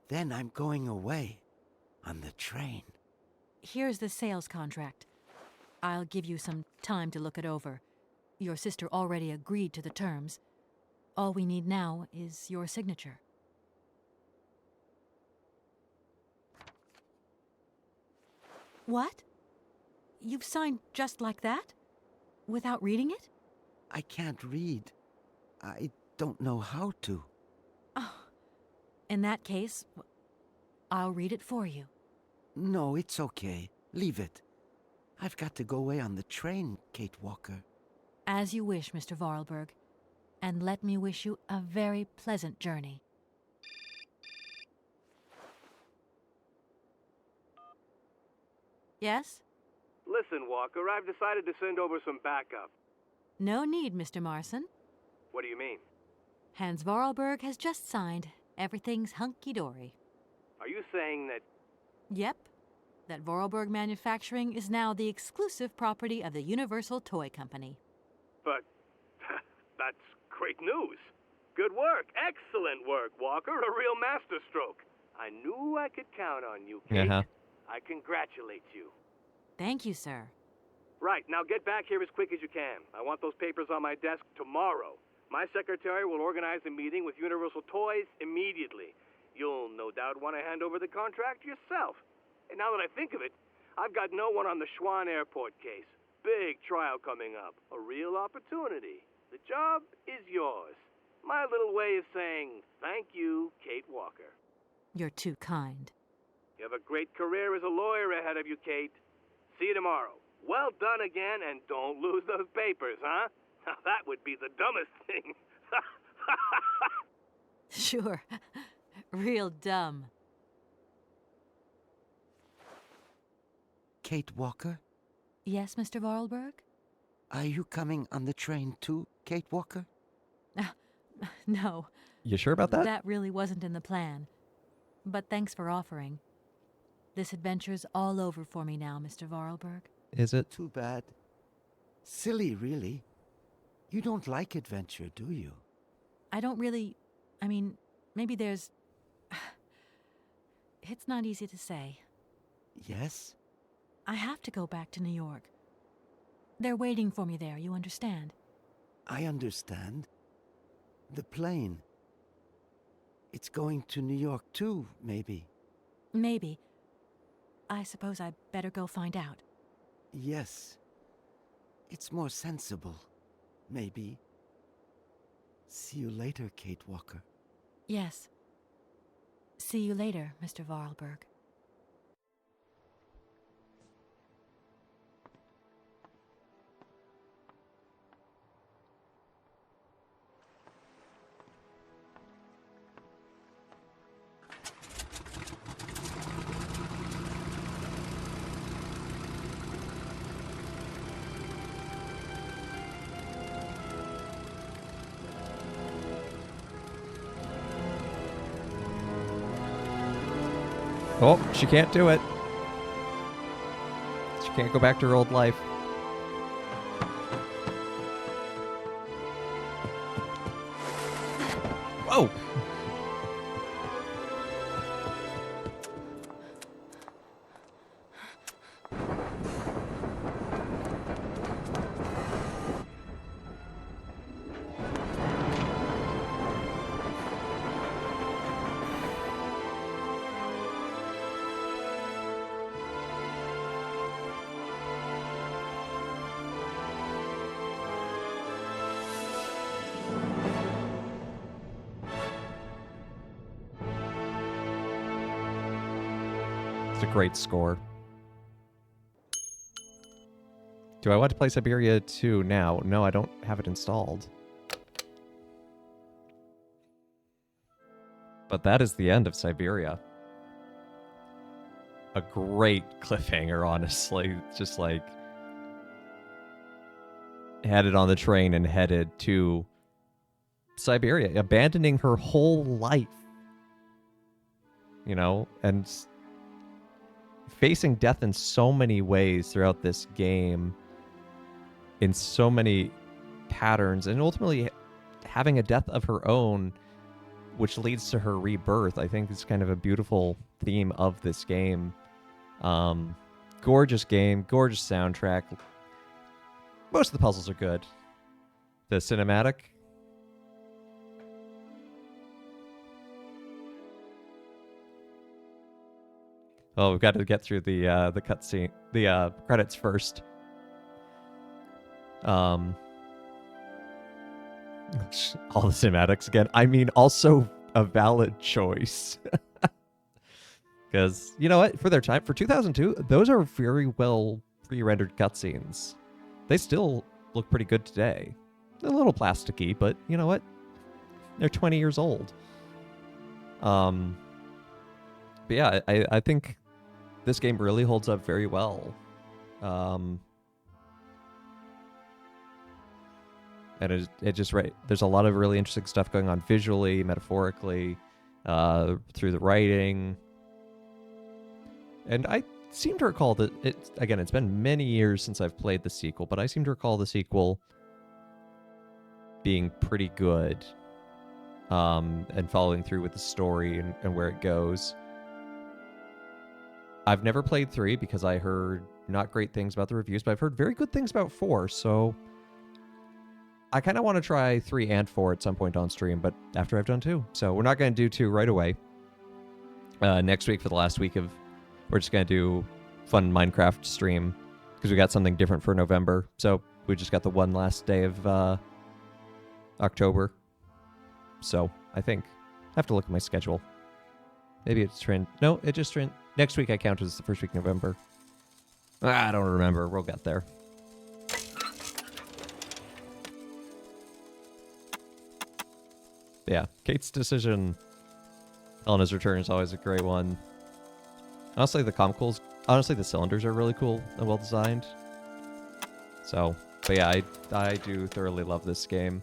Then I'm going away on the train. Here's the sales contract. I'll give you some time to look it over. Your sister already agreed to the terms. All we need now is your signature. What? You've signed just like that? Without reading it? I can't read. I don't know how to. Oh. In that case, I'll read it for you. No, it's okay. Leave it. I've got to go away on the train, Kate Walker. As you wish, Mr. Vorarlberg. And let me wish you a very pleasant journey. Yes? Listen, Walker, I've decided to send over some backup. No need, Mr. Marson. What do you mean? Hans Vorarlberg has just signed. Everything's hunky-dory. Are you saying that... Yep. That Vorarlberg Manufacturing is now the exclusive property of the Universal Toy Company. But... that's great news. Good work. Excellent work, Walker. A real masterstroke. I knew I could count on you, Kate. Uh-huh. I congratulate you. Thank you, sir. Right, now get back here as quick as you can. I want those papers on my desk tomorrow. My secretary will organize a meeting with Universal Toys immediately. You'll no doubt want to hand over the contract yourself. And now that I think of it, I've got no one on the Schwann Airport case. Big trial coming up. A real opportunity. The job is yours. My little way of saying thank you, Kate Walker. You're too kind. You have a great career as a lawyer ahead of you, Kate. See you tomorrow. Well done again, and don't lose those papers, huh? Now that would be the dumbest thing. Sure. Real dumb. Kate Walker? Yes, Mr. Vorarlberg? Are you coming on the train too, Kate Walker? No. You sure about that? That really wasn't in the plan. But thanks for offering. This adventure's all over for me now, Mr. Vorarlberg. Is it? Too bad. Silly, really. You don't like adventure, do you? I don't really... I mean, maybe there's... It's not easy to say. Yes? I have to go back to New York. They're waiting for me there, you understand? I understand. The plane. It's going to New York too, maybe. Maybe. I suppose I better go find out. Yes. It's more sensible. Maybe. See you later, Kate Walker. Yes. See you later, Mr. Vorarlberg. Oh, she can't do it. She can't go back to her old life. Whoa! It's a great score. Do I want to play Syberia 2 now? No, I don't have it installed. But that is the end of Syberia. A great cliffhanger, honestly. Just like headed on the train and headed to Syberia, abandoning her whole life. You know, and facing death in so many ways throughout this game, in so many patterns, and ultimately having a death of her own, which leads to her rebirth. I think it's kind of a beautiful theme of this game. Gorgeous game, gorgeous soundtrack. Most of the puzzles are good. The cinematic. Oh, we've got to get through the cutscene, the credits first. All the cinematics again. I mean, also a valid choice. Because, you know what? For their time, for 2002, those are very well pre-rendered cutscenes. They still look pretty good today. They're a little plasticky, but you know what? They're 20 years old. But yeah, I think this game really holds up very well. And it just right. There's a lot of really interesting stuff going on visually, metaphorically, through the writing. And I seem to recall that it's been many years since I've played the sequel, but I seem to recall the sequel being pretty good, and following through with the story and where it goes. I've never played 3 because I heard not great things about the reviews, but I've heard very good things about 4, so I kind of want to try 3 and 4 at some point on stream, but after I've done 2. So we're not going to do 2 right away. Next week, for the last week of... We're just going to do fun Minecraft stream because we got something different for November. So we just got the one last day of October. So I think I have to look at my schedule. Maybe it's trend. No, it just trend. Next week I count as the first week of November. I don't remember. We'll get there. Yeah, Kate's decision. Elena's return is always a great one. Honestly, the cylinders are really cool and well designed. So, but yeah, I do thoroughly love this game.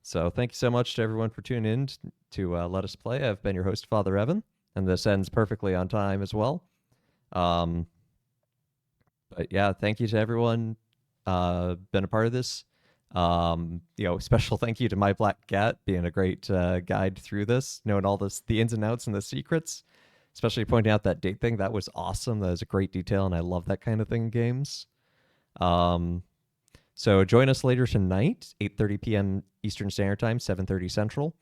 So thank you so much to everyone for tuning in to Let Us Play. I've been your host, Father Evan, and this ends perfectly on time as well. But yeah, thank you to everyone been a part of this. Special thank you to My Black Cat being a great guide through this, knowing all the ins and outs and the secrets, especially pointing out that date thing. That was awesome. That was a great detail, and I love that kind of thing in games. So join us later tonight, 8:30 p.m. Eastern Standard Time, 7:30 Central.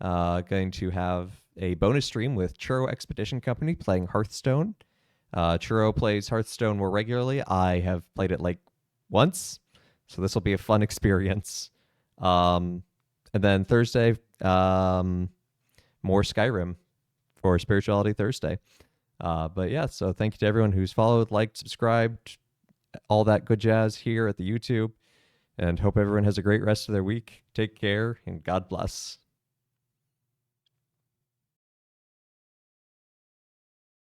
Going to have a bonus stream with Churro Expedition Company playing Hearthstone. Churro plays Hearthstone more regularly. I have played it like once, so this will be a fun experience. And then Thursday, more Skyrim for Spirituality Thursday. But yeah, so thank you to everyone who's followed, liked, subscribed, all that good jazz here at the YouTube. And hope everyone has a great rest of their week. Take care, and God bless.